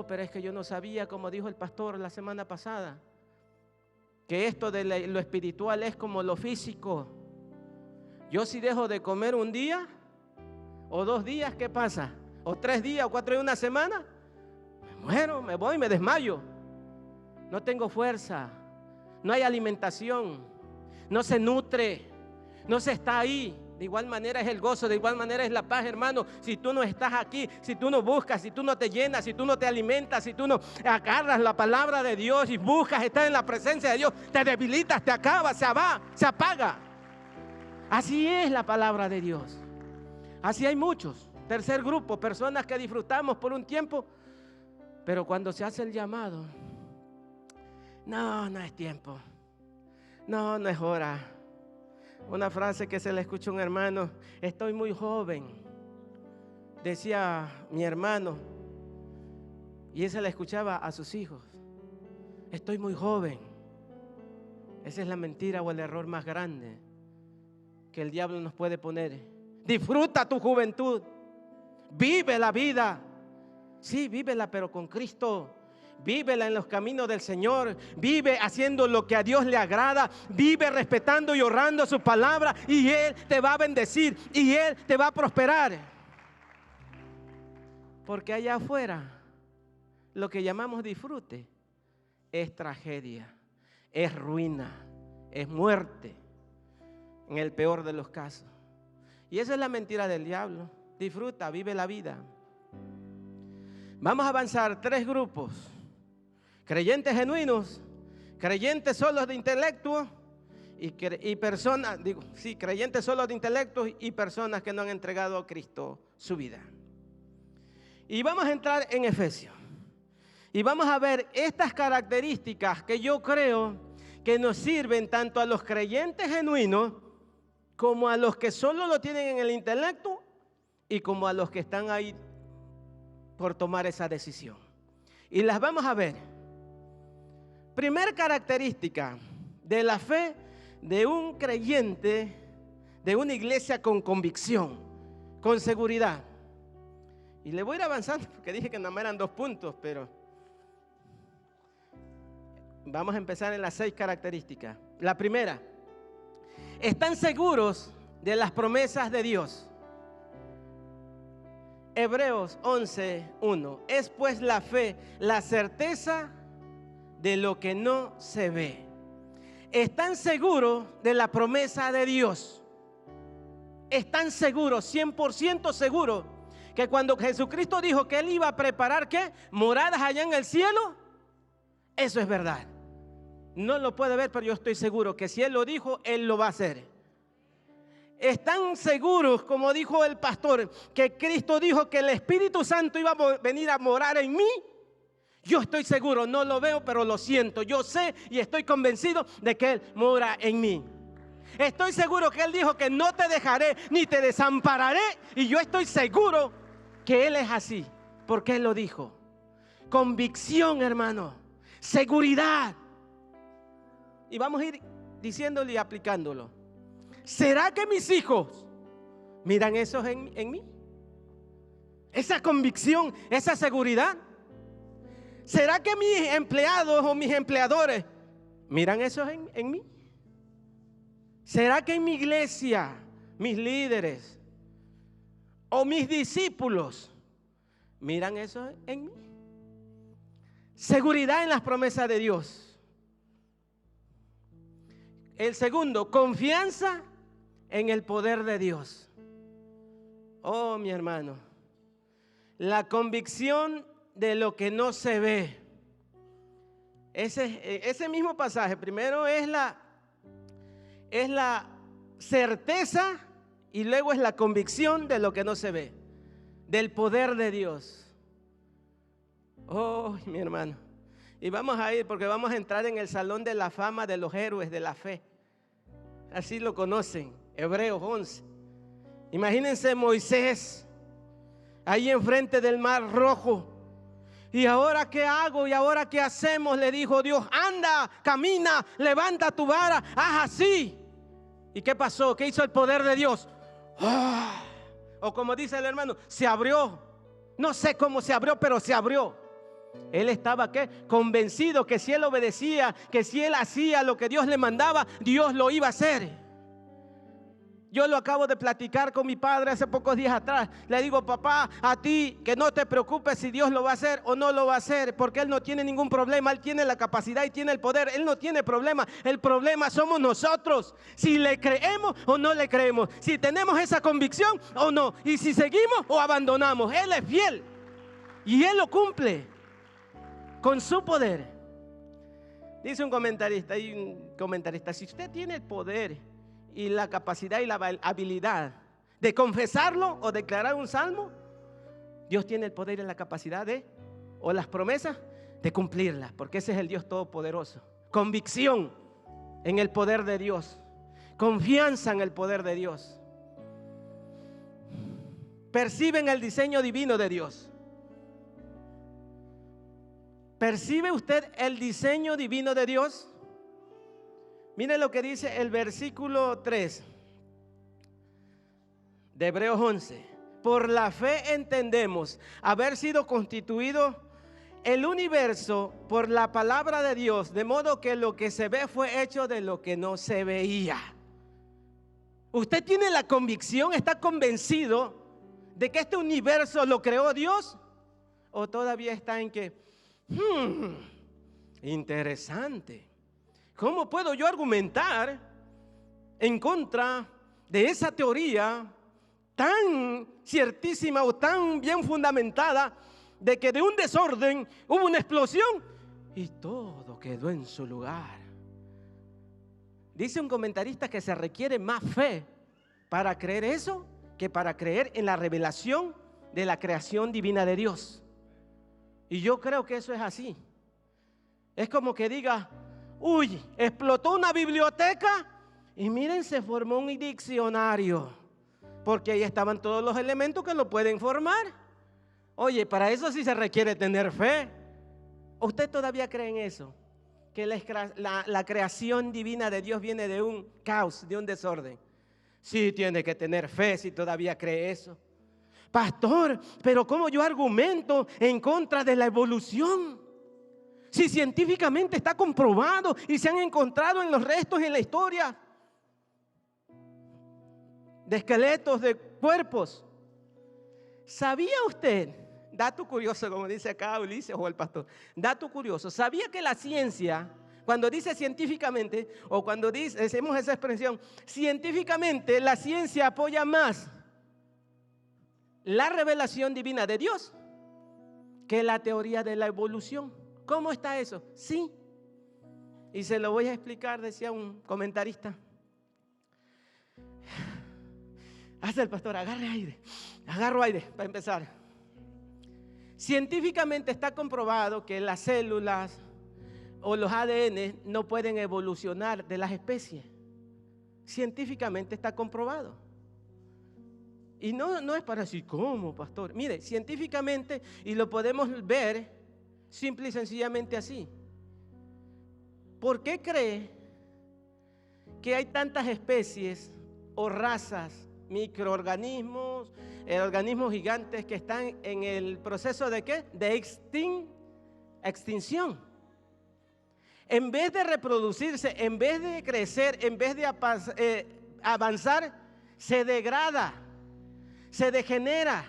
Pero es que yo no sabía, como dijo el pastor la semana pasada, que esto de lo espiritual es como lo físico. Yo si dejo de comer un día o 2 días, ¿qué pasa? O 3 días o 4 días, una semana, me muero, me voy, me desmayo. No tengo fuerza, no hay alimentación, no se nutre, no se está ahí De igual manera es el gozo, de igual manera es la paz, hermano. Si tú no estás aquí, si tú no buscas, si tú no te llenas, si tú no te alimentas, si tú no agarras la palabra de Dios y buscas estar en la presencia de Dios, te debilitas, te acabas, se apaga. Así es la palabra de Dios. Así hay muchos. Tercer grupo, personas que disfrutamos por un tiempo, pero cuando se hace el llamado, no es tiempo. No es hora. Una frase que se le escucha a un hermano: estoy muy joven, decía mi hermano, y él se le escuchaba a sus hijos: estoy muy joven. Esa es la mentira o el error más grande que el diablo nos puede poner. Disfruta tu juventud, vive la vida, sí, vívela, pero con Cristo. Vívela en los caminos del Señor. Vive haciendo lo que a Dios le agrada. Vive respetando y honrando su palabra, y Él te va a bendecir y Él te va a prosperar. Porque allá afuera, lo que llamamos disfrute es tragedia, es ruina, es muerte, en el peor de los casos. Y esa es la mentira del diablo. Disfruta, vive la vida. Vamos a avanzar 3 grupos: creyentes genuinos, creyentes solos de intelecto y personas, creyentes solos de intelecto y personas que no han entregado a Cristo su vida. Y vamos a entrar en Efesios y vamos a ver estas características que yo creo que nos sirven tanto a los creyentes genuinos como a los que solo lo tienen en el intelecto y como a los que están ahí por tomar esa decisión. Y las vamos a ver. Primer característica de la fe de un creyente, de una iglesia con convicción, con seguridad. Y le voy a ir avanzando porque dije que nada más eran 2 puntos, pero vamos a empezar en las 6 características. La primera: están seguros de las promesas de Dios. Hebreos 11:1. Es pues la fe, la certeza de lo que no se ve. Están seguros de la promesa de Dios. Están seguros, 100% seguros, que cuando Jesucristo dijo que Él iba a preparar, ¿qué? Moradas allá en el cielo. Eso es verdad. No lo puede ver, pero yo estoy seguro que si Él lo dijo, Él lo va a hacer. Están seguros, como dijo el pastor, que Cristo dijo que el Espíritu Santo iba a venir a morar en mí. Yo estoy seguro, no lo veo, pero lo siento. Yo sé y estoy convencido de que Él mora en mí. Estoy seguro que Él dijo que no te dejaré ni te desampararé. Y yo estoy seguro que Él es así, porque Él lo dijo. Convicción, hermano. Seguridad. Y vamos a ir diciéndolo y aplicándolo. ¿Será que mis hijos miran eso en mí? Esa convicción, esa seguridad. ¿Será que mis empleados o mis empleadores miran eso en mí? ¿Será que en mi iglesia, mis líderes o mis discípulos miran eso en mí? Seguridad en las promesas de Dios. El segundo, confianza en el poder de Dios. Oh, mi hermano, la convicción de lo que no se ve. Ese mismo pasaje, primero es la certeza y luego es la convicción de lo que no se ve, del poder de Dios. Oh, mi hermano, y vamos a ir porque vamos a entrar en el salón de la fama de los héroes de la fe. Así lo conocen, Hebreos 11. Imagínense Moisés ahí enfrente del mar rojo. ¿Y ahora qué hago? ¿Y ahora qué hacemos? Le dijo Dios: anda, camina, levanta tu vara, haz así. ¿Y qué pasó? ¿Qué hizo el poder de Dios? O como dice el hermano, se abrió. No sé cómo se abrió, pero se abrió. Él estaba ¿qué? Convencido que si él obedecía, que si él hacía lo que Dios le mandaba, Dios lo iba a hacer. Yo lo acabo de platicar con mi padre hace pocos días atrás. Le digo, papá, a ti que no te preocupes si Dios lo va a hacer o no lo va a hacer, porque Él no tiene ningún problema. Él tiene la capacidad y tiene el poder. Él no tiene problema. El problema somos nosotros. Si le creemos o no le creemos. Si tenemos esa convicción o no. Y si seguimos o abandonamos. Él es fiel. Y Él lo cumple con su poder. Dice un comentarista, si usted tiene el poder y la capacidad y la habilidad de confesarlo o declarar un salmo, Dios tiene el poder y la capacidad o las promesas de cumplirlas, porque ese es el Dios todopoderoso. Convicción en el poder de Dios, confianza en el poder de Dios. Perciben el diseño divino de Dios. ¿Percibe usted el diseño divino de Dios? Mire lo que dice el versículo 3 de Hebreos 11. Por la fe entendemos haber sido constituido el universo por la palabra de Dios, de modo que lo que se ve fue hecho de lo que no se veía. ¿Usted tiene la convicción, está convencido de que este universo lo creó Dios? ¿O todavía está en que, interesante? ¿Cómo puedo yo argumentar en contra de esa teoría tan ciertísima o tan bien fundamentada de que de un desorden hubo una explosión y todo quedó en su lugar? Dice un comentarista que se requiere más fe para creer eso que para creer en la revelación de la creación divina de Dios. Y yo creo que eso es así. Es como que diga, uy, explotó una biblioteca y miren, se formó un diccionario, porque ahí estaban todos los elementos que lo pueden formar. Oye, para eso sí se requiere tener fe. ¿Usted todavía cree en eso? Que la creación divina de Dios viene de un caos, de un desorden. Sí tiene que tener fe si todavía cree eso. Pastor, pero ¿cómo yo argumento en contra de la evolución? Si científicamente está comprobado y se han encontrado en los restos en la historia de esqueletos, de cuerpos. ¿Sabía usted, dato curioso, como dice acá Ulises o el pastor, dato curioso, sabía que la ciencia, cuando dice científicamente, o cuando decimos esa expresión, científicamente la ciencia apoya más la revelación divina de Dios que la teoría de la evolución? ¿Cómo está eso? Sí. Y se lo voy a explicar, decía un comentarista. Hace el pastor, agarro aire para empezar. Científicamente está comprobado que las células o los ADN no pueden evolucionar de las especies. Científicamente está comprobado. Y no es para decir, ¿cómo, pastor? Mire, científicamente, y lo podemos ver simple y sencillamente así. ¿Por qué cree que hay tantas especies o razas, microorganismos, organismos gigantes que están en el proceso de ¿qué? De extinción? En vez de reproducirse, en vez de crecer, en vez de avanzar, se degrada, se degenera,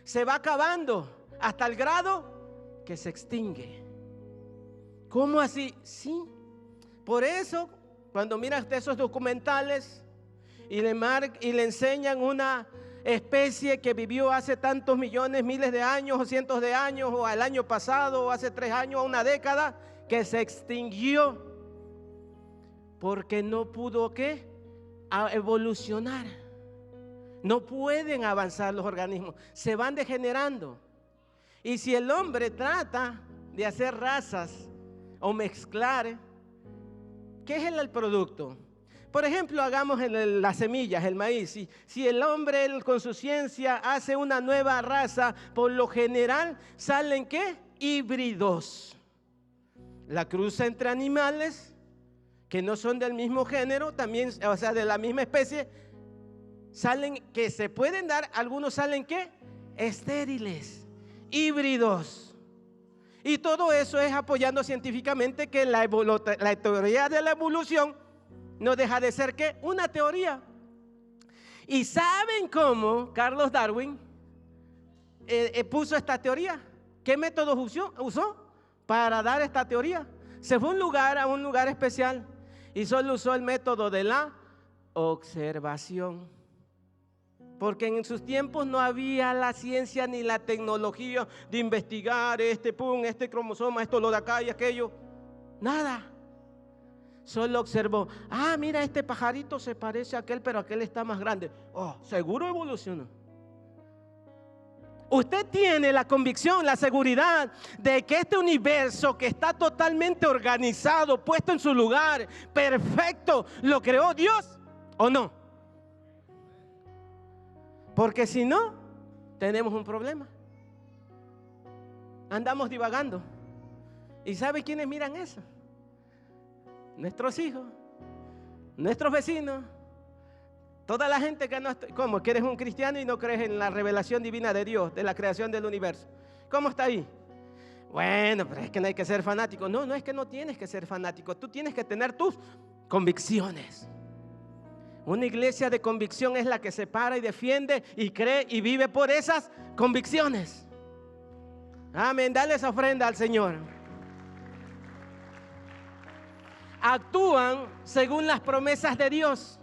se va acabando hasta el grado que se extingue. ¿Cómo así? Sí. Por eso, cuando mira usted esos documentales y le enseñan una especie que vivió hace tantos millones, miles de años o cientos de años, o al año pasado, o hace 3 años, o una década, que se extinguió porque no pudo ¿qué? Evolucionar. No pueden avanzar los organismos, se van degenerando. Y si el hombre trata de hacer razas o mezclar, ¿qué es el producto? Por ejemplo, hagamos las semillas, el maíz. Si el hombre con su ciencia hace una nueva raza, por lo general salen ¿qué? Híbridos. La cruza entre animales que no son del mismo género, también, o sea, de la misma especie, salen que se pueden dar, algunos salen ¿qué? Estériles. Híbridos. Y todo eso es apoyando científicamente que la teoría de la evolución no deja de ser ¿qué? Una teoría. ¿Y saben cómo Carlos Darwin puso esta teoría? ¿Qué métodos usó para dar esta teoría? Se fue a un lugar especial y solo usó el método de la observación. Porque en sus tiempos no había la ciencia ni la tecnología de investigar este cromosoma, esto, lo de acá y aquello. Nada. Solo observó, mira, este pajarito se parece a aquel, pero aquel está más grande. Seguro evolucionó. Usted tiene la convicción, la seguridad de que este universo que está totalmente organizado, puesto en su lugar, perfecto, ¿lo creó Dios o no? Porque si no, tenemos un problema. Andamos divagando. ¿Y sabe quiénes miran eso? Nuestros hijos, nuestros vecinos, toda la gente que no está. ¿Cómo? Que eres un cristiano y no crees en la revelación divina de Dios, de la creación del universo. ¿Cómo está ahí? Bueno, pero es que no hay que ser fanático. No, no es que no tienes que ser fanático. Tú tienes que tener tus convicciones. Una iglesia de convicción es la que se para y defiende y cree y vive por esas convicciones. Amén, dale esa ofrenda al Señor. Actúan según las promesas de Dios.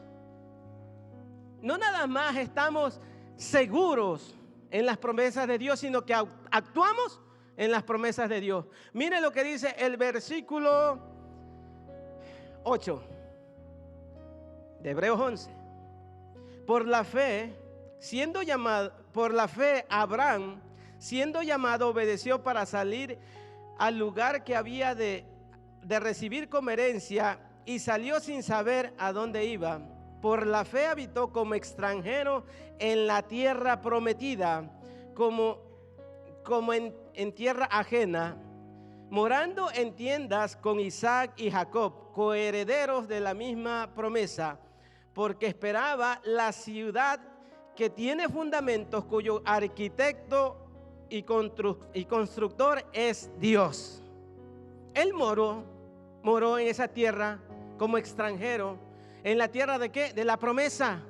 No nada más estamos seguros en las promesas de Dios, sino que actuamos en las promesas de Dios. Mire lo que dice el versículo 8 de Hebreos 11. Por la fe, Abraham, siendo llamado, obedeció para salir al lugar que había de recibir como herencia, y salió sin saber a dónde iba. Por la fe habitó como extranjero en la tierra prometida, como en tierra ajena, morando en tiendas con Isaac y Jacob, coherederos de la misma promesa, porque esperaba la ciudad que tiene fundamentos, cuyo arquitecto y constructor es Dios. Él moró en esa tierra como extranjero. ¿En la tierra de qué? De la promesa.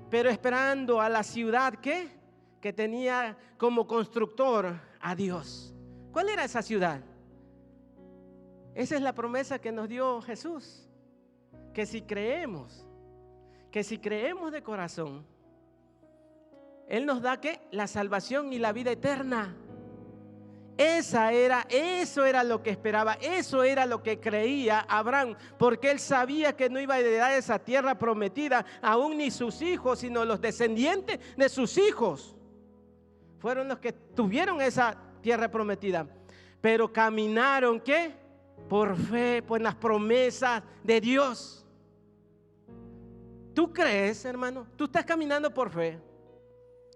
Pero esperando a la ciudad que tenía como constructor a Dios. ¿Cuál era esa ciudad? Esa es la promesa que nos dio Jesús. Que si creemos de corazón, Él nos da ¿qué? La salvación y la vida eterna. Eso era lo que esperaba, eso era lo que creía Abraham, porque él sabía que no iba a heredar esa tierra prometida, aún ni sus hijos, sino los descendientes de sus hijos. Fueron los que tuvieron esa tierra prometida, pero caminaron ¿qué? Por fe, por las promesas de Dios. ¿Tú crees, hermano? Tú estás caminando por fe.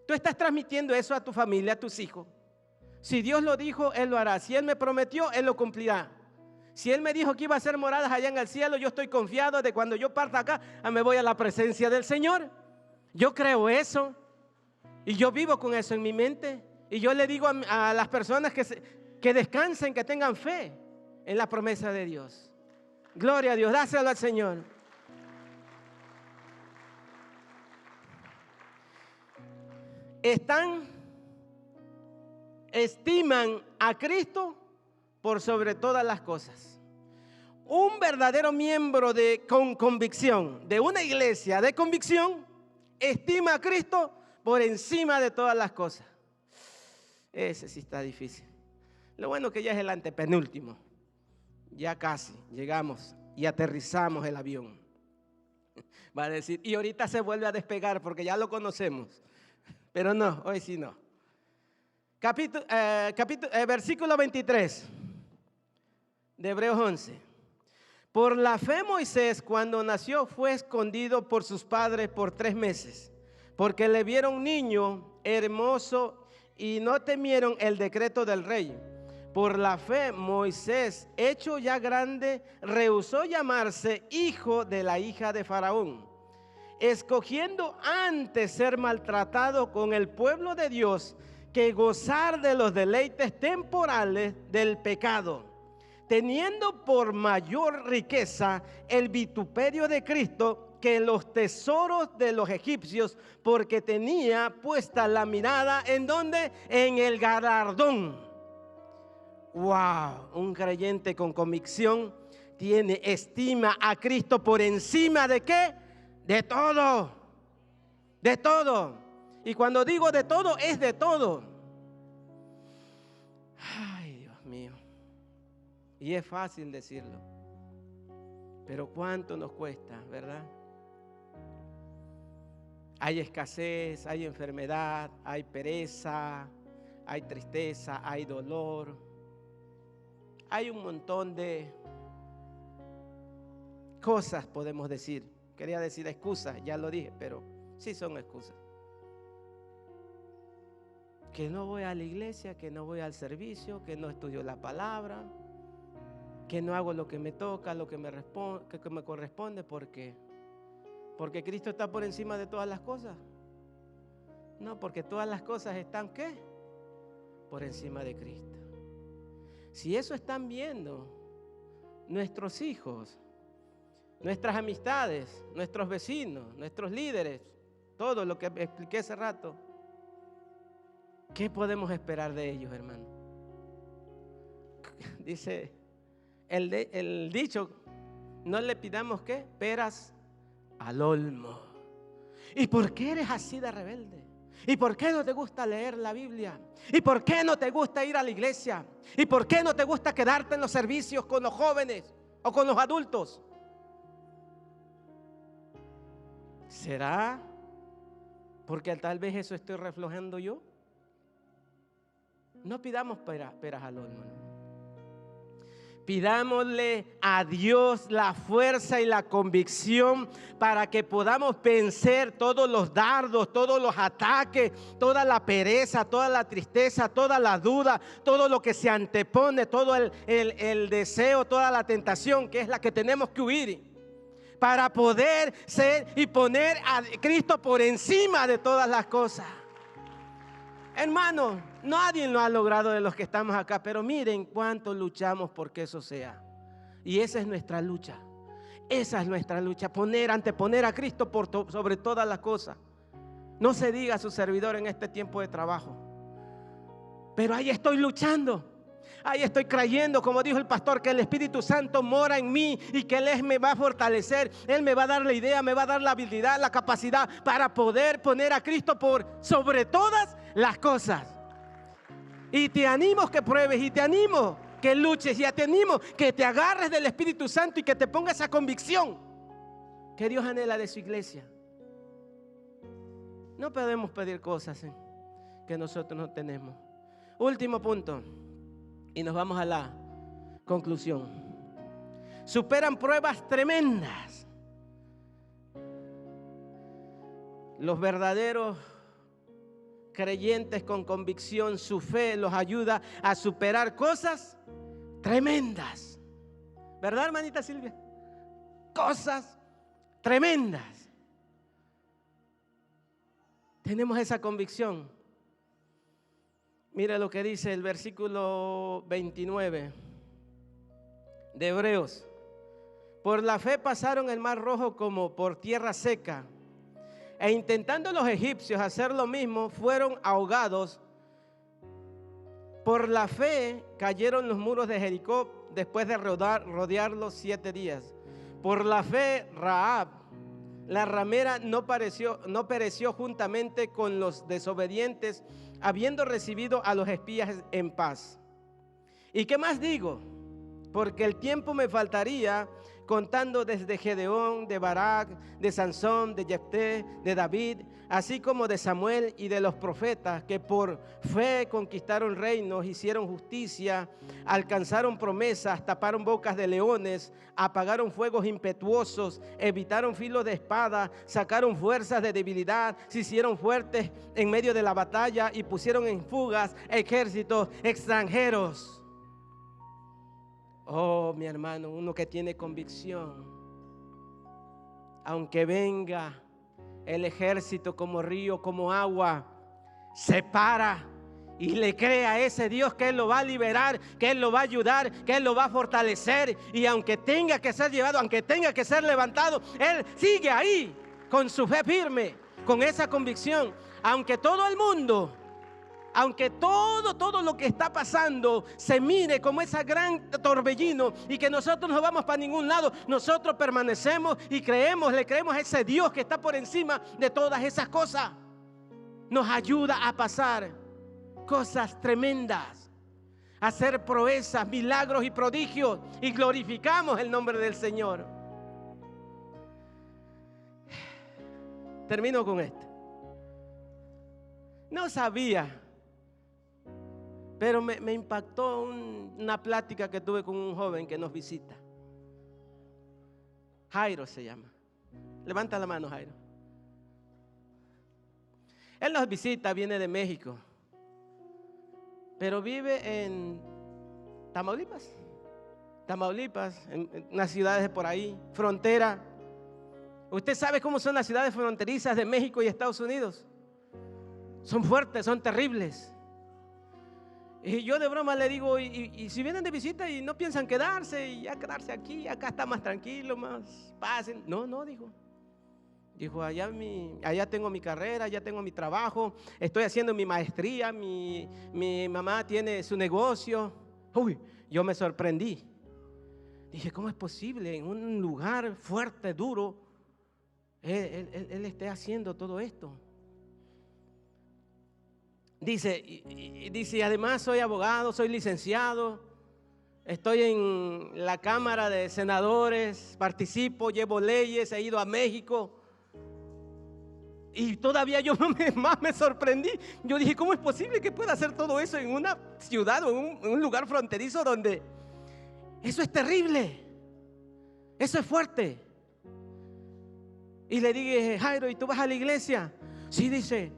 Tú estás transmitiendo eso a tu familia, a tus hijos. Si Dios lo dijo, Él lo hará. Si Él me prometió, Él lo cumplirá. Si Él me dijo que iba a hacer moradas allá en el cielo, yo estoy confiado de cuando yo parta acá, me voy a la presencia del Señor. Yo creo eso. Y yo vivo con eso en mi mente. Y yo le digo a las personas que descansen, que tengan fe en la promesa de Dios. Gloria a Dios, dáselo al Señor. Estiman a Cristo por sobre todas las cosas. Un verdadero miembro con convicción de una iglesia de convicción estima a Cristo por encima de todas las cosas. Ese sí está difícil. Lo bueno que ya es el antepenúltimo. Ya casi llegamos y aterrizamos el avión. Va a decir, y ahorita se vuelve a despegar porque ya lo conocemos. Pero no, hoy sí no. Versículo 23 de Hebreos 11. Por la fe Moisés, cuando nació, fue escondido por sus padres por 3 meses, porque le vieron niño hermoso y no temieron el decreto del rey. Por la fe Moisés, hecho ya grande, rehusó llamarse hijo de la hija de Faraón, escogiendo antes ser maltratado con el pueblo de Dios que gozar de los deleites temporales del pecado, teniendo por mayor riqueza el vituperio de Cristo que los tesoros de los egipcios, porque tenía puesta la mirada ¿en dónde? En el galardón. Wow, un creyente con convicción tiene estima a Cristo por encima de ¿qué? De todo. De todo. Y cuando digo de todo, es de todo. Ay, Dios mío. Y es fácil decirlo. Pero cuánto nos cuesta, ¿verdad? Hay escasez, hay enfermedad, hay pereza, hay tristeza, hay dolor. Hay un montón de cosas, podemos decir. Quería decir excusas, ya lo dije, pero sí son excusas. Que no voy a la iglesia, que no voy al servicio, que no estudio la palabra, que no hago lo que me toca, lo que me corresponde, porque Cristo está por encima de todas las cosas. No, porque todas las cosas están ¿qué? Por encima de Cristo. Si eso están viendo nuestros hijos, nuestras amistades, nuestros vecinos, nuestros líderes, todo lo que expliqué hace rato, ¿qué podemos esperar de ellos, hermano? Dice el dicho, no le pidamos ¿qué? Peras al olmo. ¿Y por qué eres así de rebelde? ¿Y por qué no te gusta leer la Biblia? ¿Y por qué no te gusta ir a la iglesia? ¿Y por qué no te gusta quedarte en los servicios con los jóvenes o con los adultos? ¿Será porque tal vez eso estoy reflejando yo? No pidamos peras al olmo, no. Pidámosle a Dios la fuerza y la convicción para que podamos vencer todos los dardos, todos los ataques, toda la pereza, toda la tristeza, toda la duda, todo lo que se antepone, todo el deseo, toda la tentación que es la que tenemos que huir, para poder ser y poner a Cristo por encima de todas las cosas. Hermano, nadie lo ha logrado de los que estamos acá, pero miren cuánto luchamos por que eso sea. Y esa es nuestra lucha. Esa es nuestra lucha, anteponer a Cristo sobre todas las cosas. No se diga a su servidor en este tiempo de trabajo. Pero ahí estoy luchando. Ahí estoy creyendo, como dijo el pastor, que el Espíritu Santo mora en mí y que Él me va a fortalecer. Él me va a dar la idea, me va a dar la habilidad, la capacidad para poder poner a Cristo por sobre todas las cosas. Y te animo que pruebes, y te animo que luches, y te animo que te agarres del Espíritu Santo y que te pongas esa convicción que Dios anhela de su iglesia. No podemos pedir cosas que nosotros no tenemos. Último punto. Y nos vamos a la conclusión. Superan pruebas tremendas. Los verdaderos creyentes con convicción, su fe los ayuda a superar cosas tremendas. ¿Verdad, hermanita Silvia? Cosas tremendas. Tenemos esa convicción. Mira lo que dice el versículo 29 de Hebreos. Por la fe pasaron el mar rojo como por tierra seca, e intentando los egipcios hacer lo mismo, fueron ahogados. Por la fe cayeron los muros de Jericó después de rodearlos 7 días. Por la fe Rahab, la ramera, no pereció juntamente con los desobedientes, habiendo recibido a los espías en paz. ¿Y qué más digo? Porque el tiempo me faltaría, contando desde Gedeón, de Barak, de Sansón, de Jefté, de David, así como de Samuel y de los profetas, que por fe conquistaron reinos, hicieron justicia, alcanzaron promesas, taparon bocas de leones, apagaron fuegos impetuosos, evitaron filos de espada, sacaron fuerzas de debilidad, se hicieron fuertes en medio de la batalla y pusieron en fugas ejércitos extranjeros. Oh, mi hermano, uno que tiene convicción, aunque venga el ejército como río, como agua, se para y le cree a ese Dios que Él lo va a liberar, que Él lo va a ayudar, que Él lo va a fortalecer. Y aunque tenga que ser llevado, aunque tenga que ser levantado, Él sigue ahí con su fe firme, con esa convicción. Aunque todo el mundo, aunque todo lo que está pasando se mire como ese gran torbellino y que nosotros no vamos para ningún lado, nosotros permanecemos y creemos, le creemos a ese Dios que está por encima de todas esas cosas. Nos ayuda a pasar cosas tremendas, hacer proezas, milagros y prodigios, y glorificamos el nombre del Señor. Termino con esto. No sabía, pero me impactó una plática que tuve con un joven que nos visita. Jairo se llama. Levanta la mano, Jairo. Él nos visita, viene de México, pero vive en Tamaulipas, en unas ciudades de por ahí, frontera. Usted sabe cómo son las ciudades fronterizas de México y Estados Unidos. Son fuertes, son terribles. Y yo de broma le digo, y si vienen de visita y no piensan quedarse, y ya quedarse aquí, acá está más tranquilo, más pasen. No, dijo. Dijo, allá tengo mi carrera, allá tengo mi trabajo, estoy haciendo mi maestría, mi mamá tiene su negocio. Uy, yo me sorprendí. Dije, ¿cómo es posible en un lugar fuerte, duro, él esté haciendo todo esto? Dice, además soy abogado, soy licenciado, estoy en la Cámara de Senadores, participo, llevo leyes, he ido a México. Y todavía yo más me sorprendí. Yo dije, ¿cómo es posible que pueda hacer todo eso en una ciudad o en un lugar fronterizo donde eso es terrible? Eso es fuerte. Y le dije, Jairo, ¿y tú vas a la iglesia? Sí, dice,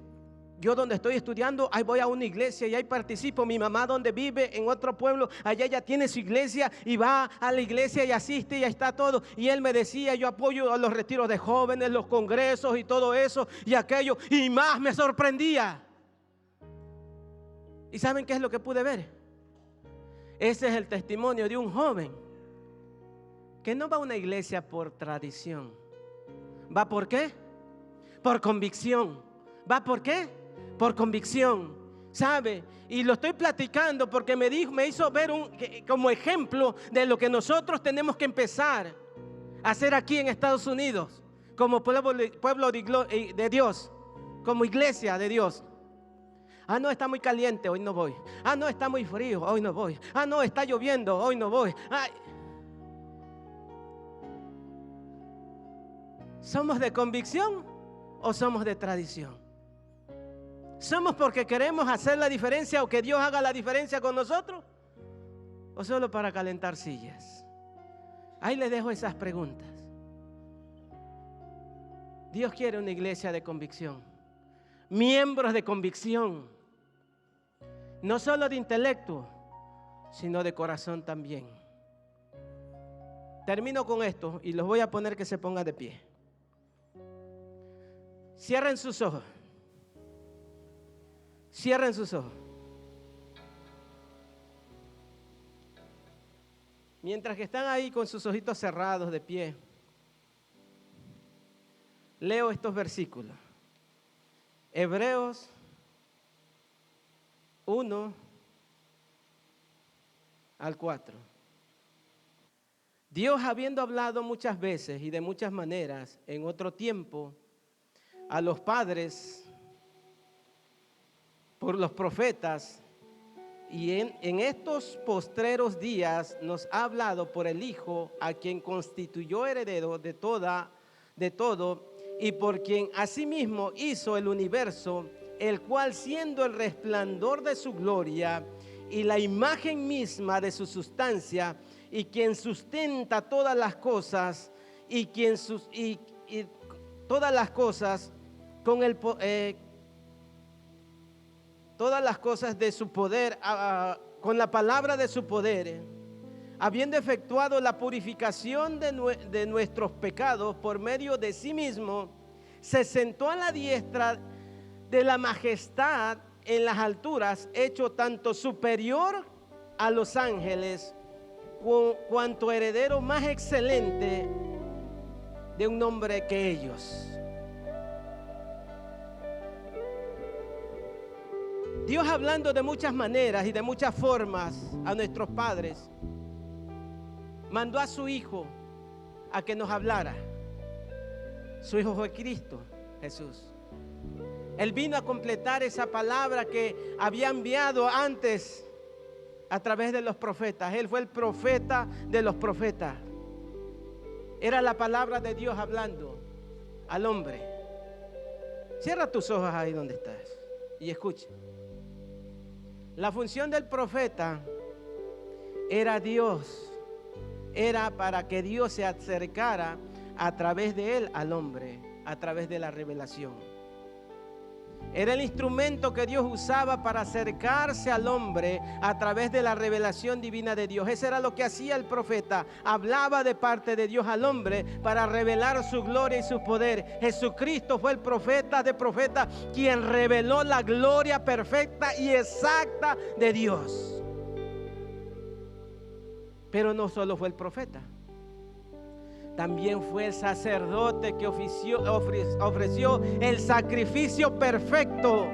yo donde estoy estudiando, ahí voy a una iglesia y ahí participo. Mi mamá donde vive en otro pueblo, allá ya tiene su iglesia y va a la iglesia y asiste y ahí está todo. Y él me decía, yo apoyo a los retiros de jóvenes, los congresos y todo eso y aquello. Y más me sorprendía. ¿Y saben qué es lo que pude ver? Ese es el testimonio de un joven que no va a una iglesia por tradición. ¿Va por qué? Por convicción. ¿Va por qué? Por convicción, ¿sabe? Y lo estoy platicando porque me hizo ver como ejemplo de lo que nosotros tenemos que empezar a hacer aquí en Estados Unidos, como pueblo de Dios, como iglesia de Dios. Ah, no, está muy caliente, hoy no voy. Ah, no, está muy frío, hoy no voy. Ah, no, está lloviendo, hoy no voy. Ay. ¿Somos de convicción o somos de tradición? ¿Somos porque queremos hacer la diferencia o que Dios haga la diferencia con nosotros? ¿O solo para calentar sillas? Ahí les dejo esas preguntas. Dios quiere una iglesia de convicción, miembros de convicción, no solo de intelecto, sino de corazón también. Termino con esto y los voy a poner que se pongan de pie. Cierren sus ojos. Cierren sus ojos. Mientras que están ahí con sus ojitos cerrados de pie, leo estos versículos. Hebreos 1 al 4. Dios, habiendo hablado muchas veces y de muchas maneras en otro tiempo a los padres por los profetas, y en estos postreros días nos ha hablado por el Hijo, a quien constituyó heredero de todo, y por quien asimismo hizo el universo, el cual siendo el resplandor de su gloria y la imagen misma de su sustancia, y quien sustenta todas las cosas, y todas las cosas con el todas las cosas de su poder, con la palabra de su poder, habiendo efectuado la purificación de nuestros pecados por medio de sí mismo, se sentó a la diestra de la majestad en las alturas, hecho tanto superior a los ángeles, cuanto heredero más excelente de un nombre que ellos. Dios, hablando de muchas maneras y de muchas formas a nuestros padres, mandó a su Hijo a que nos hablara. Su Hijo fue Cristo Jesús. Él vino a completar esa palabra que había enviado antes a través de los profetas. Él fue el profeta de los profetas. Era la palabra de Dios hablando al hombre. Cierra tus ojos ahí donde estás y escucha. La función del profeta era Dios. Era para que Dios se acercara a través de él al hombre, a través de la revelación. Era el instrumento que Dios usaba para acercarse al hombre a través de la revelación divina de Dios. Eso era lo que hacía el profeta. Hablaba de parte de Dios al hombre para revelar su gloria y su poder. Jesucristo fue el profeta de profetas, quien reveló la gloria perfecta y exacta de Dios. Pero no solo fue el profeta, también fue el sacerdote que ofreció el sacrificio perfecto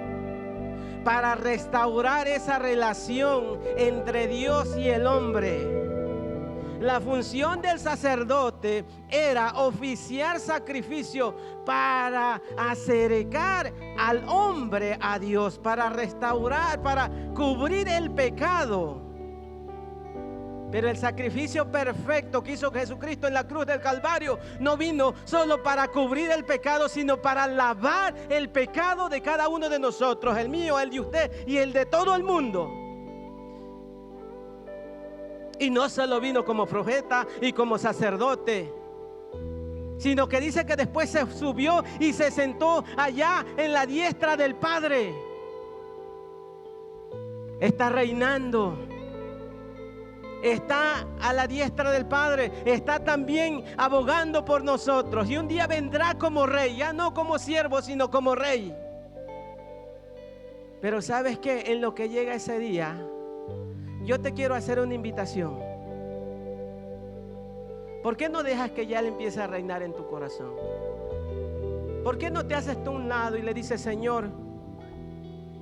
para restaurar esa relación entre Dios y el hombre. La función del sacerdote era oficiar sacrificio para acercar al hombre a Dios, para restaurar, para cubrir el pecado. Pero el sacrificio perfecto que hizo Jesucristo en la cruz del Calvario no vino solo para cubrir el pecado, sino para lavar el pecado de cada uno de nosotros, el mío, el de usted y el de todo el mundo. Y no solo vino como profeta y como sacerdote, sino que dice que después se subió y se sentó allá en la diestra del Padre. Está reinando. Está a la diestra del Padre, está también abogando por nosotros. Y un día vendrá como rey, ya no como siervo, sino como rey. Pero ¿sabes qué? En lo que llega ese día, yo te quiero hacer una invitación. ¿Por qué no dejas que ya Él empiece a reinar en tu corazón? ¿Por qué no te haces tú a un lado y le dices: Señor,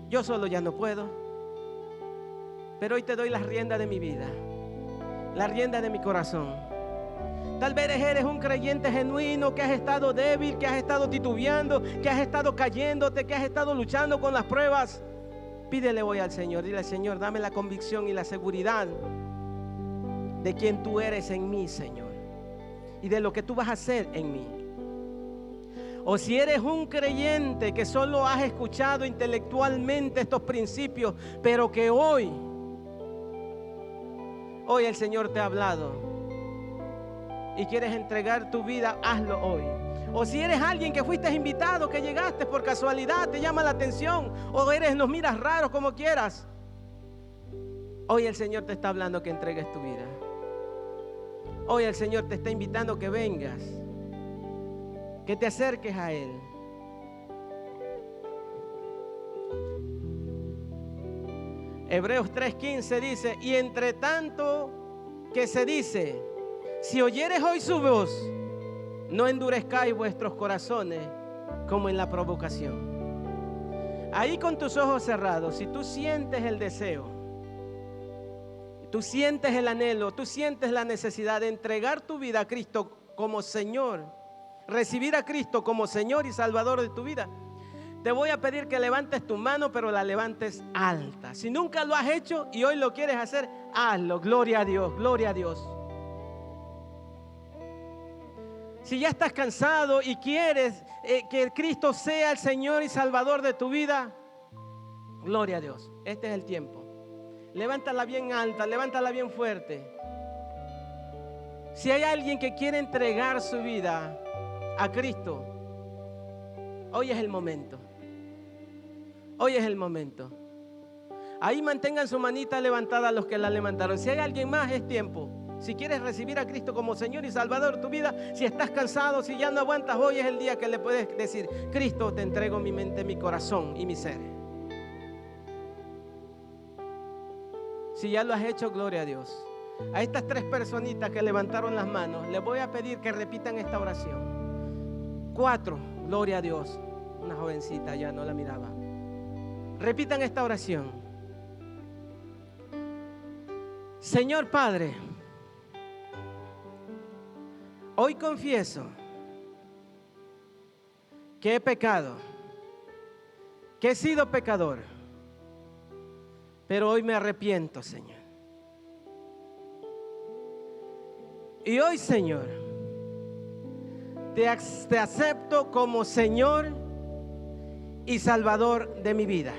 yo solo ya no puedo, pero hoy te doy las riendas de mi vida, la rienda de mi corazón? Tal vez eres un creyente genuino que has estado débil, que has estado titubeando, que has estado cayéndote, que has estado luchando con las pruebas. Pídele hoy al Señor, dile: Señor, dame la convicción y la seguridad de quién tú eres en mí, Señor, y de lo que tú vas a hacer en mí. O si eres un creyente que solo has escuchado intelectualmente estos principios, pero que hoy el Señor te ha hablado y quieres entregar tu vida, hazlo hoy. O si eres alguien que fuiste invitado, que llegaste por casualidad, te llama la atención, o nos miras raro, como quieras, hoy el Señor te está hablando que entregues tu vida. Hoy el Señor te está invitando a que vengas, que te acerques a Él. Hebreos 3:15 dice: y entre tanto que se dice, si oyeres hoy su voz, no endurezcáis vuestros corazones como en la provocación. Ahí con tus ojos cerrados, si tú sientes el deseo, tú sientes el anhelo, tú sientes la necesidad de entregar tu vida a Cristo como Señor, recibir a Cristo como Señor y Salvador de tu vida, te voy a pedir que levantes tu mano, pero la levantes alta. Si nunca lo has hecho y hoy lo quieres hacer, hazlo. Gloria a Dios, gloria a Dios. Si ya estás cansado y quieres que Cristo sea el Señor y Salvador de tu vida, gloria a Dios. Este es el tiempo. Levántala bien alta, levántala bien fuerte. Si hay alguien que quiere entregar su vida a Cristo, hoy es el momento. Hoy es el momento. Ahí mantengan su manita levantada los que la levantaron. Si hay alguien más, es tiempo. Si quieres recibir a Cristo como Señor y Salvador de tu vida, si estás cansado, si ya no aguantas, hoy es el día que le puedes decir: Cristo, te entrego mi mente, mi corazón y mi ser. Si ya lo has hecho, gloria a Dios. A estas 3 personitas que levantaron las manos, les voy a pedir que repitan esta oración. 4, gloria a Dios. Una jovencita, ya no la miraba. Repitan esta oración. Señor Padre, hoy confieso que he pecado, que he sido pecador, pero hoy me arrepiento, Señor. Y hoy, Señor, te acepto como Señor y Salvador de mi vida.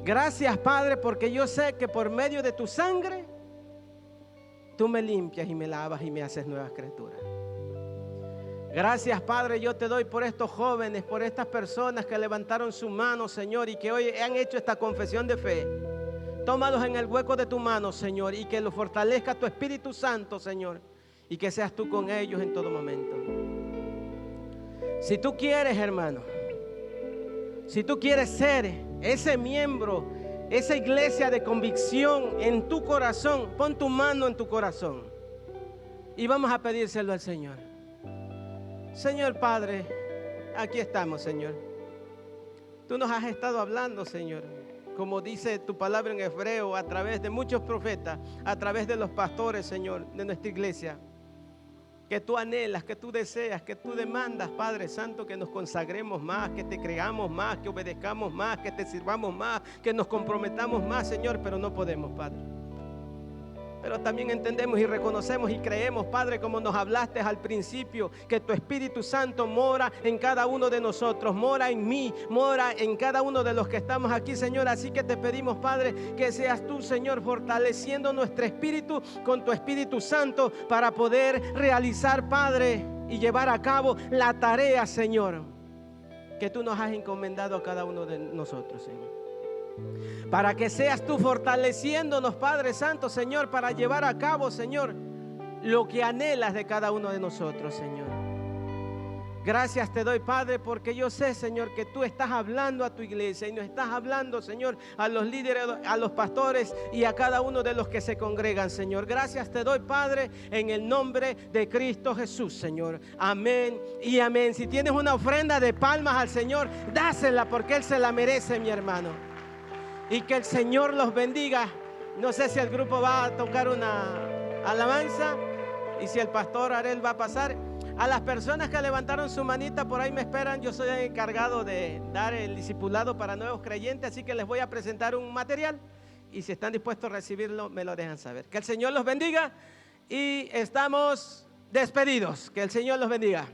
Gracias, Padre, porque yo sé que por medio de tu sangre tú me limpias y me lavas y me haces nuevas criaturas. Gracias, Padre, yo te doy por estos jóvenes, por estas personas que levantaron su mano, Señor, y que hoy han hecho esta confesión de fe. Tómalos en el hueco de tu mano, Señor, y que los fortalezca tu Espíritu Santo, Señor, y que seas tú con ellos en todo momento. Si tú quieres, hermano, si tú quieres ser ese miembro, esa iglesia de convicción en tu corazón, pon tu mano en tu corazón y vamos a pedírselo al Señor. Señor Padre, aquí estamos, Señor. Tú nos has estado hablando, Señor, como dice tu palabra en hebreo, a través de muchos profetas, a través de los pastores, Señor, de nuestra iglesia. Que tú anhelas, que tú deseas, que tú demandas, Padre Santo, que nos consagremos más, que te creamos más, que obedezcamos más, que te sirvamos más, que nos comprometamos más, Señor, pero no podemos, Padre. Pero también entendemos y reconocemos y creemos, Padre, como nos hablaste al principio, que tu Espíritu Santo mora en cada uno de nosotros, mora en mí, mora en cada uno de los que estamos aquí, Señor. Así que te pedimos, Padre, que seas tú, Señor, fortaleciendo nuestro espíritu con tu Espíritu Santo para poder realizar, Padre, y llevar a cabo la tarea, Señor, que tú nos has encomendado a cada uno de nosotros, Señor. Para que seas tú fortaleciéndonos, Padre Santo, Señor, para llevar a cabo, Señor, lo que anhelas de cada uno de nosotros, Señor. Gracias te doy, Padre, porque yo sé, Señor, que tú estás hablando a tu iglesia y nos estás hablando, Señor, a los líderes, a los pastores y a cada uno de los que se congregan, Señor. Gracias te doy, Padre, en el nombre de Cristo Jesús, Señor. Amén y amén. Si tienes una ofrenda de palmas al Señor, dásela porque Él se la merece, mi hermano. Y que el Señor los bendiga. No sé si el grupo va a tocar una alabanza y si el pastor Arel va a pasar. A las personas que levantaron su manita, por ahí me esperan. Yo soy el encargado de dar el discipulado para nuevos creyentes, así que les voy a presentar un material y si están dispuestos a recibirlo, me lo dejan saber. Que el Señor los bendiga y estamos despedidos. Que el Señor los bendiga.